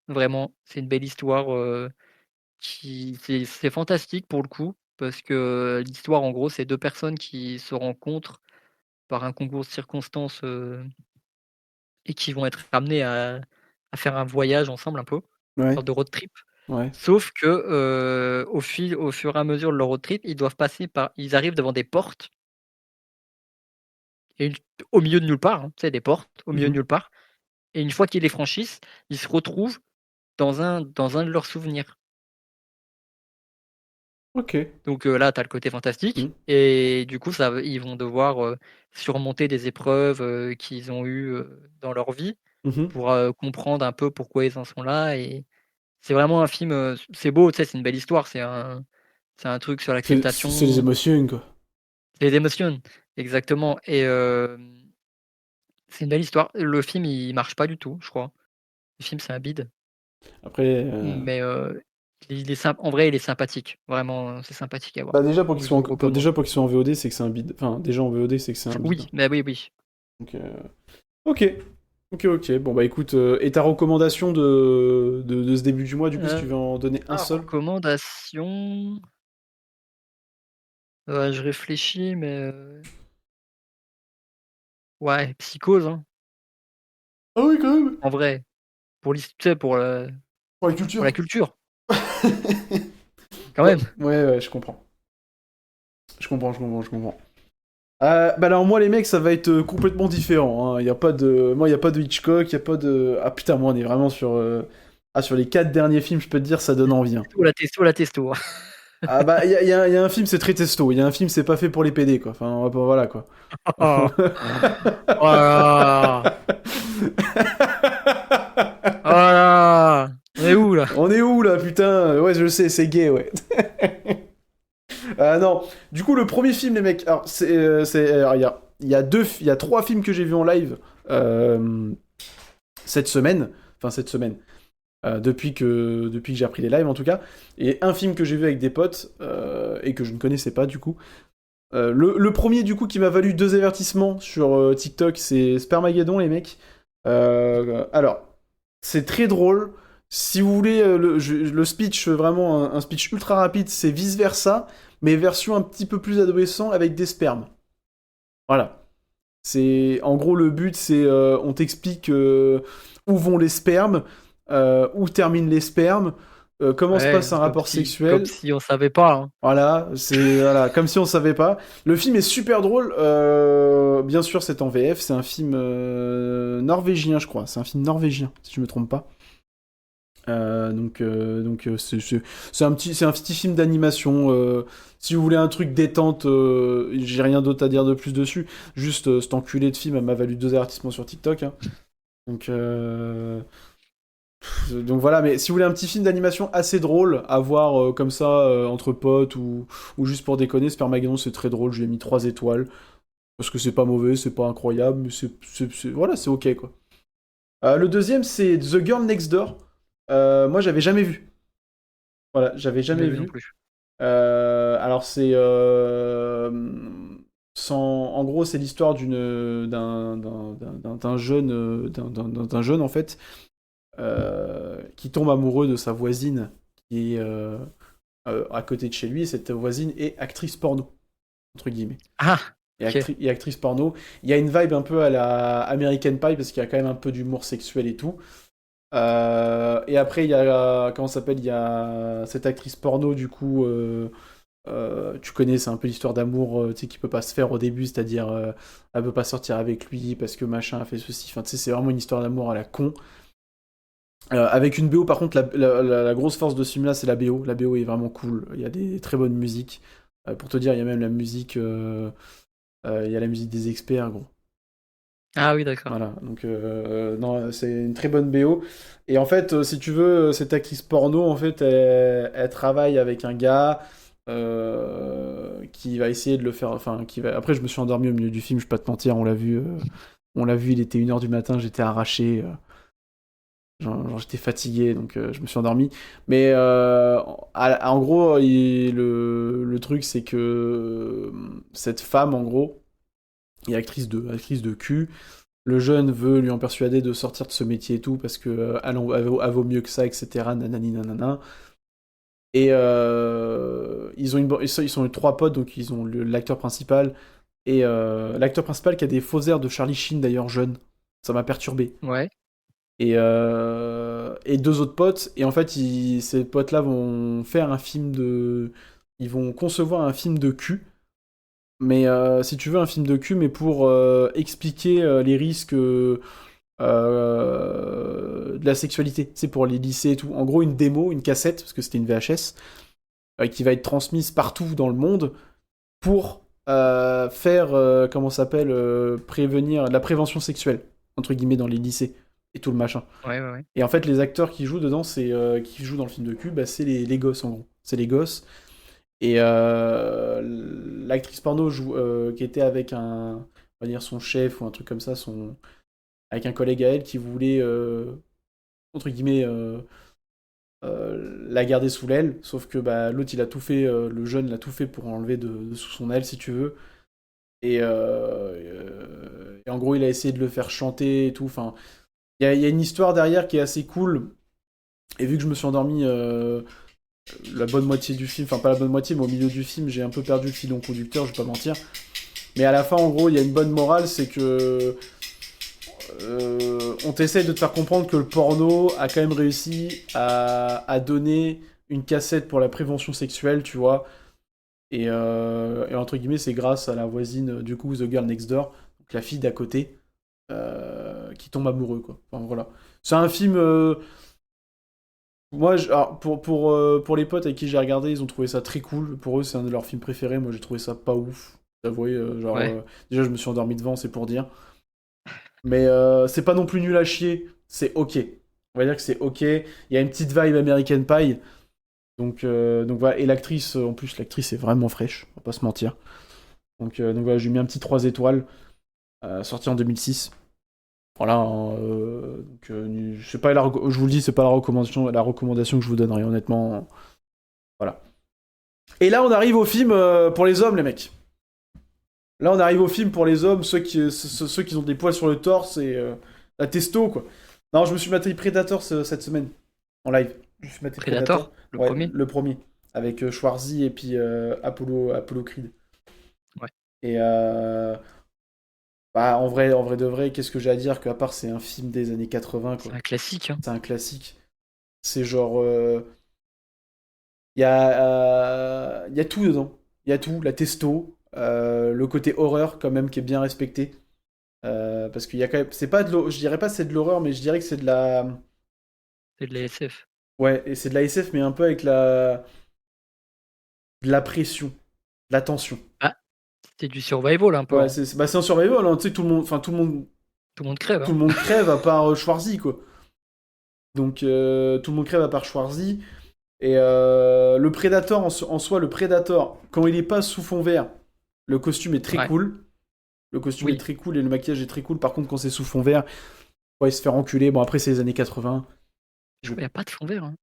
vraiment. C'est une belle histoire, qui c'est fantastique pour le coup, parce que l'histoire, en gros, c'est 2 personnes qui se rencontrent par un concours de circonstances, et qui vont être amenées à faire un voyage ensemble un peu, une Ouais, sorte de road trip. ouais. Sauf que, au fur et à mesure de leur road trip, ils arrivent devant des portes et au milieu de nulle part, hein, tu sais, des portes au milieu de Mhm. nulle part, et une fois qu'ils les franchissent, ils se retrouvent dans un de leurs souvenirs. Ok. Donc, là, tu as le côté fantastique, Mhm. et du coup, ils vont devoir, surmonter des épreuves, qu'ils ont eues, dans leur vie Mhm. pour, comprendre un peu pourquoi ils en sont là. Et c'est vraiment un film, c'est beau, tu sais, c'est une belle histoire, c'est un truc sur C'est les l'acceptation, émotions, quoi. c'est des émotions, exactement. Et c'est une belle histoire. Le film, il marche pas du tout, je crois. Le film, c'est un bide, Après, mais il est symp en vrai, il est sympathique. Vraiment, c'est sympathique à voir. bah déjà Donc je vous le recommande. déjà pour qu'ils soient en VOD, c'est que c'est un bide. Enfin, déjà en VOD, c'est que c'est un bide, Oui, hein. bah, oui, oui. Donc, ok. Ok, ok. Bon, bah écoute, et ta recommandation de ce début du mois, du coup, si tu veux en donner un seul? Recommandation, je réfléchis, mais ouais, Psychose, hein, Ah oui, quand même. en vrai, tu sais, Pour la pour culture. la culture, quand même. Ouais, ouais, je comprends. Je comprends, je comprends, je comprends. Bah alors moi les mecs ça va être complètement différent, hein. Y a pas de... Moi y a pas de Hitchcock, y a pas de... Ah putain moi on est vraiment sur... sur les 4 derniers films je peux te dire ça donne envie, hein. La testo. Ah bah y a un film c'est très testo, y a un film c'est pas fait pour les PD quoi, enfin voilà quoi. Oh là là! Oh là là! On est où là? On est où là putain? Ouais je le sais c'est gay ouais. Non, du coup le premier film les mecs, alors alors, il y a 3 films que j'ai vus en live cette semaine, enfin cette semaine. Depuis que j'ai appris les lives en tout cas. Et un film que j'ai vu avec des potes et que je ne connaissais pas du coup. Le premier du coup qui m'a valu 2 avertissements sur TikTok, c'est Spermageddon les mecs. Alors, c'est très drôle. Si vous voulez le speech, vraiment un speech ultra rapide, c'est vice versa, mais version un petit peu plus adolescent avec des spermes. Voilà. C'est en gros le but, c'est on t'explique où vont les spermes, où terminent les spermes, comment se Ouais, passe un rapport comme sexuel. si on savait pas, hein. Voilà, c'est voilà, comme si on savait pas. Le film est super drôle. Bien sûr, c'est en VF. C'est un film norvégien, je crois. C'est un film norvégien, si je me trompe pas. C'est un petit film d'animation. Si vous voulez un truc détente, j'ai rien d'autre à dire de plus dessus. Juste cet enculé de film m'a valu 2 avertissements sur TikTok, hein. Donc, donc voilà, mais si vous voulez un petit film d'animation assez drôle à voir comme ça entre potes ou juste pour déconner, Spermageddon c'est très drôle. Je lui ai mis 3 étoiles parce que c'est pas mauvais, c'est pas incroyable, mais voilà, c'est ok quoi. Le deuxième c'est The Girl Next Door. Moi j'avais jamais vu. Voilà, j'avais Jamais jamais vu non vu. plus. Alors c'est en gros c'est l'histoire d'un jeune d'un jeune en fait qui tombe amoureux de sa voisine qui est à côté de chez lui. Et cette voisine est actrice porno entre guillemets. Ah! OK. Et actrice porno. Il y a une vibe un peu à la American Pie parce qu'il y a quand même un peu d'humour sexuel et tout. Et après, il y a, comment ça s'appelle, il y a cette actrice porno, du coup, tu connais, c'est un peu l'histoire d'amour, tu sais, qui peut pas se faire au début, c'est-à-dire, elle peut pas sortir avec lui parce que machin a fait ceci, enfin, tu sais, c'est vraiment une histoire d'amour à la con. Avec une BO, par contre, la grosse force de ce film-là, c'est la BO. La BO est vraiment cool, il y a des très bonnes musiques. Pour te dire, il y a même la musique, il y a la musique des experts, gros. Ah oui, d'accord. Voilà, donc non, c'est une très bonne BO. Et en fait, si tu veux, cette actrice porno, en fait, elle travaille avec un gars qui va essayer de le faire. Enfin, qui va. Après, je me suis endormi au milieu du film, je vais pas te mentir, on l'a vu, il était 1h du matin, j'étais arraché. Genre, j'étais fatigué, donc je me suis endormi. Mais en gros, le truc, c'est que cette femme, en gros, est actrice de cul. Le jeune veut lui en persuader de sortir de ce métier et tout, parce que elle vaut mieux que ça, etc. Nanani nanana. Et ils sont trois potes, donc ils ont l'acteur principal. Et l'acteur principal qui a des faux airs de Charlie Sheen, d'ailleurs, jeune. Ça m'a perturbé. Ouais. Et deux autres potes. Et en fait, ces potes-là vont faire un film de. Ils vont concevoir un film de cul. Mais si tu veux, un film de cul, mais pour expliquer les risques de la sexualité. C'est pour les lycées et tout. En gros, une démo, une cassette, parce que c'était une VHS, qui va être transmise partout dans le monde pour faire, comment ça s'appelle, prévenir la prévention sexuelle, entre guillemets, dans les lycées et tout le machin. Ouais, ouais, ouais. Et en fait, les acteurs qui jouent dedans, qui jouent dans le film de cul, bah, c'est les gosses en gros. C'est les gosses. Et l'actrice porno qui était avec on va dire son chef ou un truc comme ça, avec un collègue à elle qui voulait, entre guillemets, la garder sous l'aile. Sauf que bah, l'autre, il a tout fait, le jeune, il a tout fait pour enlever de sous son aile, si tu veux. Et en gros, il a essayé de le faire chanter et tout. Enfin, il y a une histoire derrière qui est assez cool. Et vu que je me suis endormi la bonne moitié du film, enfin pas la bonne moitié, mais au milieu du film, j'ai un peu perdu le filon conducteur, je vais pas mentir. Mais à la fin, en gros, il y a une bonne morale, c'est que on t'essaye de te faire comprendre que le porno a quand même réussi à donner une cassette pour la prévention sexuelle, tu vois. Et entre guillemets, c'est grâce à la voisine, du coup, The Girl Next Door, donc la fille d'à côté, qui tombe amoureux, quoi. Enfin, voilà. C'est un film. Moi, alors, pour les potes avec qui j'ai regardé, ils ont trouvé ça très cool. Pour eux, c'est un de leurs films préférés. Moi, j'ai trouvé ça pas ouf. J'avoue, Ouais. déjà, je me suis endormi devant, c'est pour dire. Mais c'est pas non plus nul à chier. C'est ok. On va dire que c'est ok. Il y a une petite vibe American Pie. Donc voilà. Et l'actrice, en plus, l'actrice est vraiment fraîche. On va pas se mentir. Donc voilà, j'ai mis un petit 3 étoiles. Sorti en 2006. Voilà, hein, je sais pas, je vous le dis, c'est pas la recommandation que je vous donnerai, honnêtement. Voilà. Et là, on arrive au film pour les hommes, les mecs. Là, on arrive au film pour les hommes, ceux qui ont des poils sur le torse et la testo, quoi. Non, je me suis maté Predator cette semaine, en live. Je me suis maté Predator. Predator, le Ouais, premier. le premier. Avec Schwarzy et puis Apollo Creed. Ouais. Et bah, en vrai de vrai, qu'est-ce que j'ai à dire qu'à part c'est un film des années 80, C'est quoi. un classique, hein. C'est un classique. C'est genre. Il y a tout dedans. Il y a tout, la testo, le côté horreur quand même qui est bien respecté. Parce qu'il y a quand même. C'est pas je dirais pas que c'est de l'horreur, mais je dirais que c'est de la. C'est de la SF. Ouais, et c'est de la SF, mais un peu avec de la pression, de la tension. Ah, c'est du survival un peu, Ouais, hein. bah, c'est un survival, hein. Tu sais, Tout le monde crève, tout hein. le monde crève à part Schwarzy, quoi. Donc, tout le monde crève à part Schwarzy. Et le Predator en soi, le Predator, quand il est pas sous fond vert, le costume est très Ouais. cool. Le costume est Oui. très cool et le maquillage est très cool. Par contre, quand c'est sous fond vert, ouais, il se fait enculer. Bon, après, c'est les années 80. Je crois qu'il n'y a pas de fond vert, hein.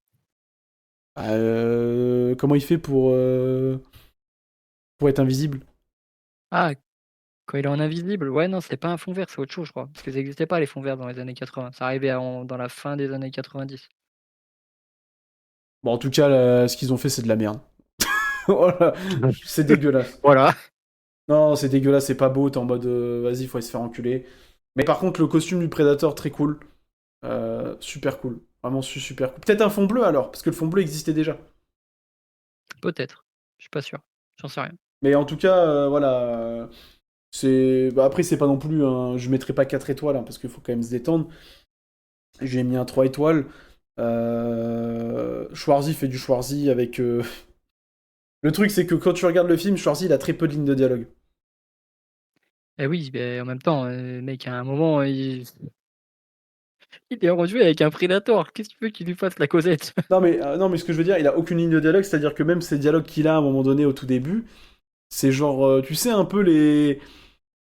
Comment il fait pour être invisible? Ah, quand il est en invisible. Ouais, non, c'est pas un fond vert, c'est autre chose, je crois. Parce que ça n'existait pas les fonds verts dans les années 80. Ça arrivait dans la fin des années 90. Bon, en tout cas, là, ce qu'ils ont fait, c'est de la merde. Voilà. C'est dégueulasse. Voilà. Non, c'est dégueulasse, c'est pas beau. T'es en mode, vas-y, faut aller se faire enculer. Mais par contre, le costume du Predator, très cool. Super cool. Vraiment super cool. Peut-être un fond bleu alors, parce que le fond bleu existait déjà. Peut-être. Je suis pas sûr. J'en sais rien. Mais en tout cas, voilà. Bah, après, c'est pas non plus. Je mettrai pas 4 étoiles, hein, parce qu'il faut quand même se détendre. J'ai mis un 3 étoiles. Schwarzy fait du Schwarzy avec. Le truc, c'est que quand tu regardes le film, Schwarzy, il a très peu de lignes de dialogue. Eh oui, mais en même temps, mec, à un moment, il est rendu avec un Predator. Qu'est-ce que tu veux qu'il lui fasse la Cosette? Non, mais ce que je veux dire, il a aucune ligne de dialogue, c'est-à-dire que même ces dialogues qu'il a à un moment donné au tout début, c'est genre. Tu sais, un peu les.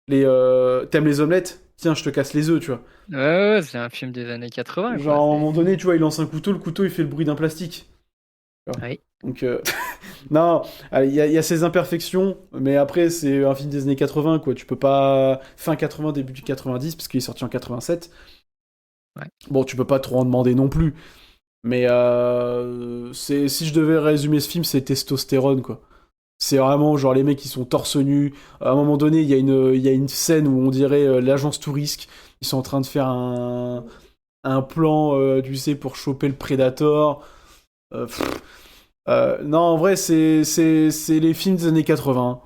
T'aimes les omelettes? tiens, je te casse les œufs, tu vois. Ouais, ouais, c'est un film des années 80, Genre, quoi. à un moment donné, tu vois, il lance un couteau, le couteau, il fait le bruit d'un plastique. Tu vois. Oui. Donc, non, il y a ses imperfections, mais après, c'est un film des années 80, quoi. Tu peux pas. Fin 80, début du 90, parce qu'il est sorti en 87. Ouais. Bon, tu peux pas trop en demander non plus. Mais si je devais résumer ce film, c'est testostérone, quoi. C'est vraiment genre les mecs qui sont torse nu. À un moment donné, il y a une scène où on dirait l'agence Tourisque. Ils sont en train de faire un plan, tu sais, pour choper le Predator. Pff, non, en vrai, c'est les films des années 80.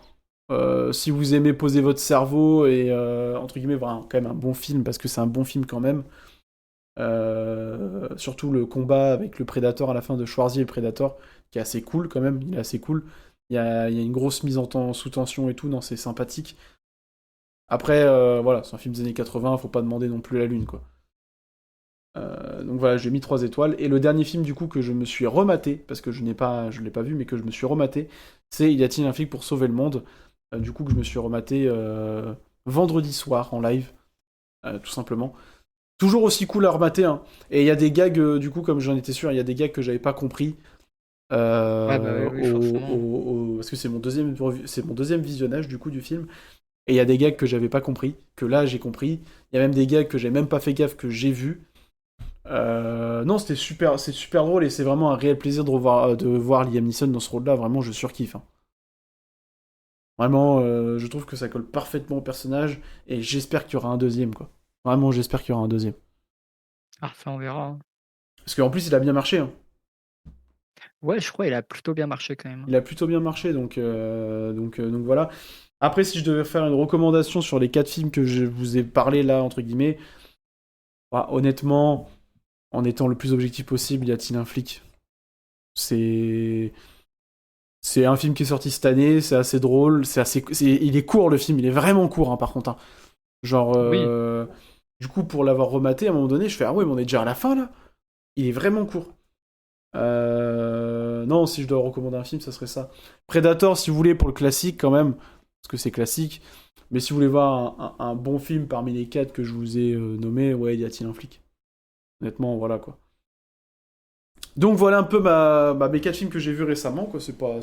Si vous aimez poser votre cerveau et, entre guillemets, voilà, quand même un bon film, parce que c'est un bon film quand même. Surtout le combat avec le Predator à la fin de Schwarzy et le Predator, qui est assez cool quand même, il est assez cool. Il y a une grosse mise sous tension et tout, non, c'est sympathique. Après, voilà, c'est un film des années 80, faut pas demander non plus la lune, quoi. Donc voilà, j'ai mis 3 étoiles. Et le dernier film, du coup, que je me suis rematé, parce que je l'ai pas vu, mais que je me suis rematé, c'est Y a-t-il un flic pour sauver le monde? Du coup, que je me suis rematé vendredi soir en live, tout simplement. Toujours aussi cool à remater, hein. Et il y a des gags, du coup, comme j'en étais sûr, il y a des gags que j'avais pas compris. Ouais, bah oui, oui, forcément. Parce que c'est mon deuxième visionnage, du coup, du film. Et il y a des gags que j'avais pas compris, que là, j'ai compris. Il y a même des gags que j'ai même pas fait gaffe, que j'ai vus. Non, c'est super drôle et c'est vraiment un réel plaisir de voir Liam Neeson dans ce rôle-là. Vraiment, je surkiffe, hein. Vraiment, je trouve que ça colle parfaitement au personnage et j'espère qu'il y aura un deuxième, quoi. Vraiment, j'espère qu'il y aura un deuxième. Ah, ça, on verra, hein. Parce qu'en plus, il a bien marché, hein. Ouais, je crois il a plutôt bien marché quand même, hein. Il a plutôt bien marché, donc voilà. Après, si je devais faire une recommandation sur les 4 films que je vous ai parlé là, entre guillemets, bah, honnêtement, en étant le plus objectif possible, y a-t-il un flic? C'est c'est un film qui est sorti cette année, c'est assez drôle, il est court le film, il est vraiment court, hein, par contre, hein. Genre, Oui. du coup, pour l'avoir rematé, à un moment donné, je fais ah ouais, mais on est déjà à la fin là. Il est vraiment court. Non, si je dois recommander un film, ça serait ça. Predator, si vous voulez, pour le classique quand même, parce que c'est classique. Mais si vous voulez voir un bon film parmi les 4 que je vous ai nommés, ouais, y a-t-il un flic? Honnêtement, voilà quoi. Donc voilà un peu mes 4 films que j'ai vus récemment, quoi. C'est pas.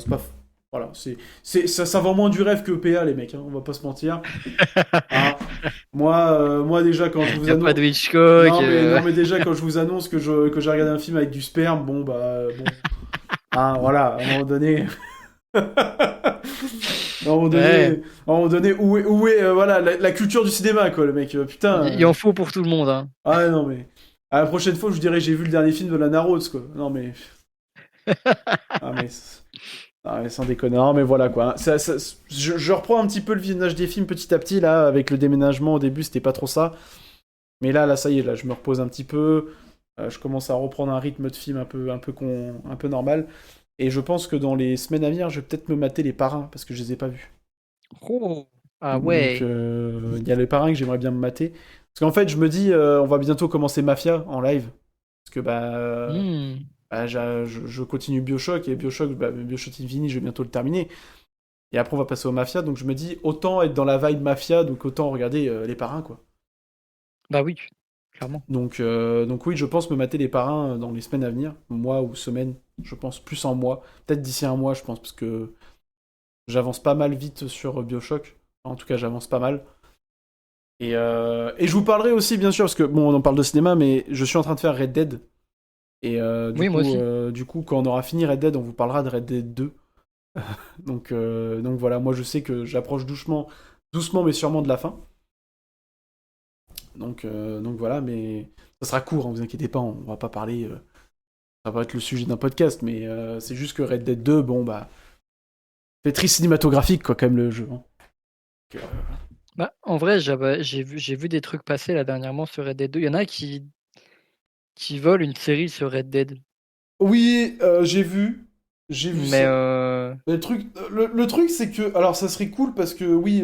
Voilà, ça vend moins du rêve que PA, les mecs, hein, on va pas se mentir. Hein. Moi, déjà, quand je Il vous y a pas annonce. de Hitchcock. Non, mais déjà, quand je vous annonce que j'ai regardé un film avec du sperme, bon, bah, bon. Hein, voilà, à un moment donné. Ouais, Où est voilà, la culture du cinéma, quoi, le mec. Putain. il en faut pour tout le monde, hein. Ah, non, mais. À la prochaine fois, je vous dirai, j'ai vu le dernier film de Lana Rhodes, quoi. Non, mais. Ah, mais. Ah, mais sans déconner. Non, mais voilà, quoi. Je reprends un petit peu le visionnage des films petit à petit, là, avec le déménagement. Au début, c'était pas trop ça. Mais là, ça y est, là, je me repose un petit peu. Je commence à reprendre un rythme de film un peu normal. Et je pense que dans les semaines à venir, je vais peut-être me mater les parrains, parce que je les ai pas vus. Oh. Ah Donc, ouais. il y a les parrains que j'aimerais bien me mater. Parce qu'en fait, je me dis, on va bientôt commencer Mafia en live. Parce que, Hmm. je continue Bioshock, et Bioshock Infinity, je vais bientôt le terminer. Et après, on va passer au Mafia. Donc, je me dis, autant être dans la vibe Mafia, donc autant regarder les parrains, quoi. Bah oui, clairement. Donc oui, je pense me mater les parrains dans les semaines à venir, mois ou semaines, je pense plus en mois, peut-être d'ici un mois, je pense, parce que j'avance pas mal vite sur Bioshock. En tout cas, j'avance pas mal. Et je vous parlerai aussi, bien sûr, parce que bon, on en parle de cinéma, mais je suis en train de faire Red Dead. Et du Oui, moi coup, aussi. quand on aura fini Red Dead, on vous parlera de Red Dead 2. Donc voilà, moi je sais que j'approche doucement, doucement mais sûrement de la fin. Donc voilà, mais ça sera court, hein, vous inquiétez pas, on va pas parler. Ça va être le sujet d'un podcast, mais c'est juste que Red Dead 2, bon bah, c'est très cinématographique quoi, quand même le jeu, hein. Donc, Bah, en vrai, j'ai vu des trucs passer là dernièrement sur Red Dead 2. Il y en a qui volent une série sur Red Dead. oui, j'ai vu Mais ça. Le truc, c'est que, alors ça serait cool parce que oui,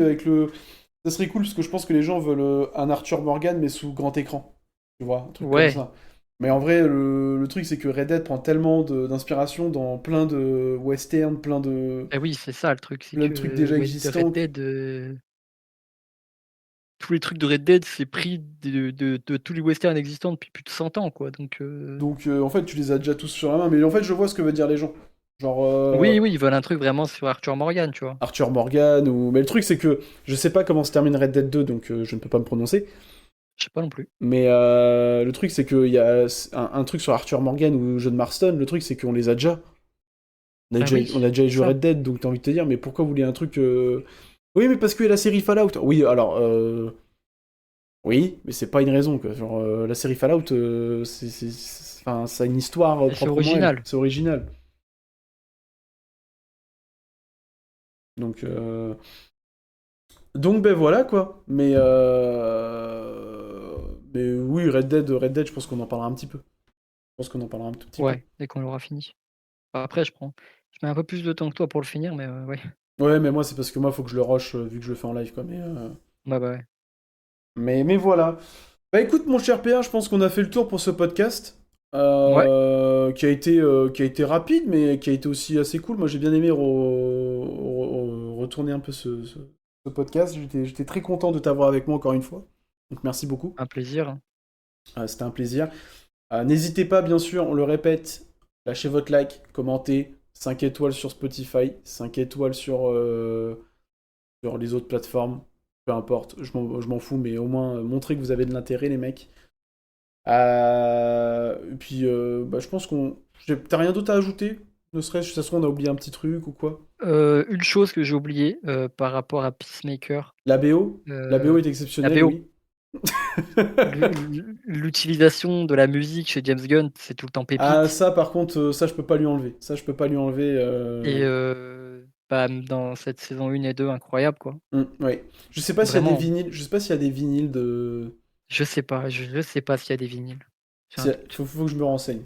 ça serait cool parce que je pense que les gens veulent un Arthur Morgan mais sous grand écran, tu vois, un truc comme ouais. ça. Mais en vrai, le truc c'est que Red Dead prend tellement d'inspiration dans plein de westerns, plein de Et oui, c'est ça le truc, c'est plein de trucs que déjà Red existants. Dead, tous les trucs de Red Dead, c'est pris de tous les westerns existants depuis plus de 100 ans, quoi. Donc, Donc en fait, tu les as déjà tous sur la main, mais en fait, je vois ce que veulent dire les gens. Genre oui, oui, ils veulent un truc vraiment sur Arthur Morgan, tu vois. Arthur Morgan ou. Mais le truc, c'est que je sais pas comment se termine Red Dead 2, donc je ne peux pas me prononcer. Je sais pas non plus. Mais le truc, c'est qu'il y a un truc sur Arthur Morgan ou John Marston. Le truc, c'est qu'on les a déjà. Bah oui, On a déjà joué ça. Red Dead, donc t'as envie de te dire, mais pourquoi vous voulez un truc. Oui, mais parce que la série Fallout. Oui, alors. Oui, mais c'est pas une raison, quoi. Genre, la série Fallout, enfin, ça a une histoire C'est proprement elle. original. C'est original. Donc, ben voilà, quoi. Mais oui, Red Dead, je pense qu'on en parlera un petit peu. Je pense qu'on en parlera un tout petit peu. Ouais, dès qu'on l'aura fini. Après, je mets un peu plus de temps que toi pour le finir, mais ouais. Ouais, mais moi, c'est parce que moi, faut que je le rush vu que je le fais en live, quoi. Bah ouais. Mais voilà. Bah écoute, mon cher PA, je pense qu'on a fait le tour pour ce podcast. Ouais, Qui a été rapide, mais qui a été aussi assez cool. Moi, j'ai bien aimé retourner un peu ce podcast. J'étais très content de t'avoir avec moi encore une fois. Donc, merci beaucoup. un plaisir, hein. C'était un plaisir. N'hésitez pas, bien sûr, on le répète, lâchez votre like, commentez, 5 étoiles sur Spotify, 5 étoiles sur les autres plateformes. Peu importe, je m'en fous, mais au moins montrez que vous avez de l'intérêt, les mecs. Et puis, bah, je pense qu'on. T'as rien d'autre à ajouter? Ne serait-ce que ça se trouve, on a oublié un petit truc ou quoi? Une chose que j'ai oubliée par rapport à Peacemaker, La BO? La BO euh, est la exceptionnelle, BO. oui. L'utilisation de la musique chez James Gunn, c'est tout le temps Ah, pépite. ça, par contre, ça, je peux pas lui enlever. Ça, je peux pas lui enlever. Et bah, dans cette saison 1 et 2, incroyable, quoi. Ouais. Je sais pas s'il y a des Vraiment, vinyles. Je sais pas s'il y a des vinyles de. je sais pas. Je sais pas s'il y a des vinyles. J'ai un doute. Faut que je me renseigne.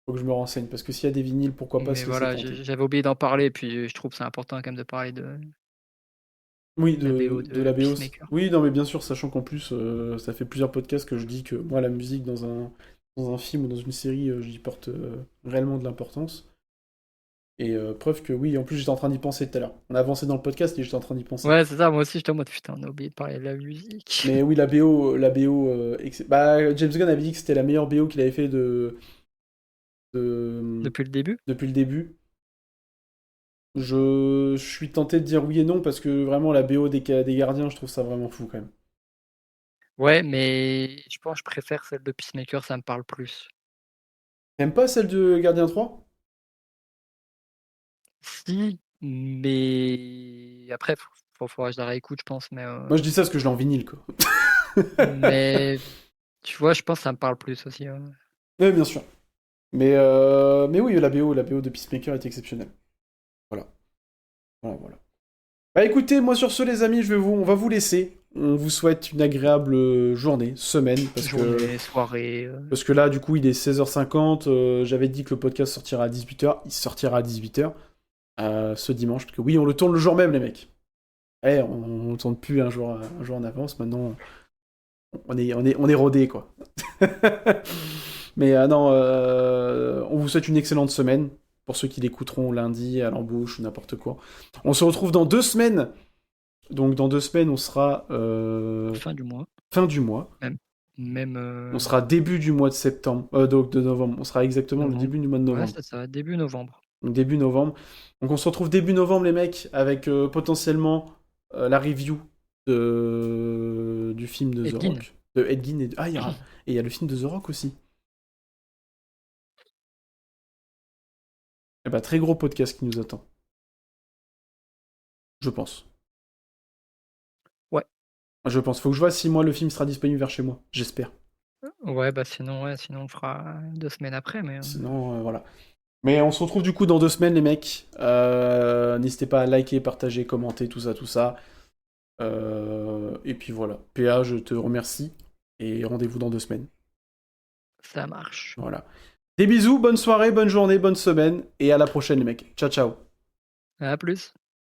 Faut que je me renseigne. Parce que s'il y a des vinyles, pourquoi pas Mais se laisser voilà, tenter. j'avais oublié d'en parler, puis je trouve que c'est important quand même de parler de Oui, la BO de de la BO. Peacemaker. Oui, non, mais bien sûr, sachant qu'en plus, ça fait plusieurs podcasts que je dis que moi, la musique dans un film ou dans une série, j'y porte réellement de l'importance. Et preuve que oui, en plus, j'étais en train d'y penser tout à l'heure. On a avancé dans le podcast et j'étais en train d'y penser. Ouais, c'est ça, moi aussi, j'étais en mode putain, on a oublié de parler de la musique. Mais oui, la BO, bah, James Gunn avait dit que c'était la meilleure BO qu'il avait fait de- Depuis le début. depuis le début. Je suis tenté de dire oui et non parce que vraiment la BO des gardiens, je trouve ça vraiment fou quand même. Ouais, mais je pense que je préfère celle de Peacemaker, ça me parle plus. T'aimes pas celle de Gardien 3? Si, mais après, faudra que je la réécoute, je pense, Moi je dis ça parce que je l'ai en vinyle quoi. mais tu vois, je pense que ça me parle plus aussi. Oui, bien sûr. Mais oui, la BO de Peacemaker est exceptionnelle. Voilà. Voilà. Bah écoutez, moi sur ce les amis, on va vous laisser. On vous souhaite une agréable journée, semaine, Journée, soirée. parce que là du coup il est 16h50, j'avais dit que le podcast sortira à 18h, il sortira à 18h ce dimanche, parce que oui on le tourne le jour même les mecs. Eh, on ne tourne plus un jour en avance, maintenant on est rodé quoi. Mais non, on vous souhaite une excellente semaine. Pour ceux qui l'écouteront lundi à l'embauche ou n'importe quoi. On se retrouve dans 2 semaines. Donc dans 2 semaines, on sera Fin du mois, fin du mois. même. Même On sera début du mois de septembre, donc de novembre. On sera exactement le novembre. début du mois de Ouais, novembre. c'est ça, début novembre. Donc début novembre. Donc on se retrouve début novembre, les mecs, avec potentiellement la review du film de The Edgin. Rock. De Ed Gein et il y a le film de The Rock aussi. Et bah, très gros podcast qui nous attend. Je pense. Ouais. Je pense. Faut que je vois si moi le film sera disponible vers chez moi. J'espère. Ouais, bah sinon on fera 2 semaines après, mais Sinon, voilà. Mais on se retrouve du coup dans 2 semaines, les mecs. N'hésitez pas à liker, partager, commenter, tout ça, tout ça. Et puis voilà. PA, je te remercie. Et rendez-vous dans 2 semaines. ça marche. Voilà. Des bisous, bonne soirée, bonne journée, bonne semaine. Et à la prochaine, les mecs. Ciao, ciao. À plus.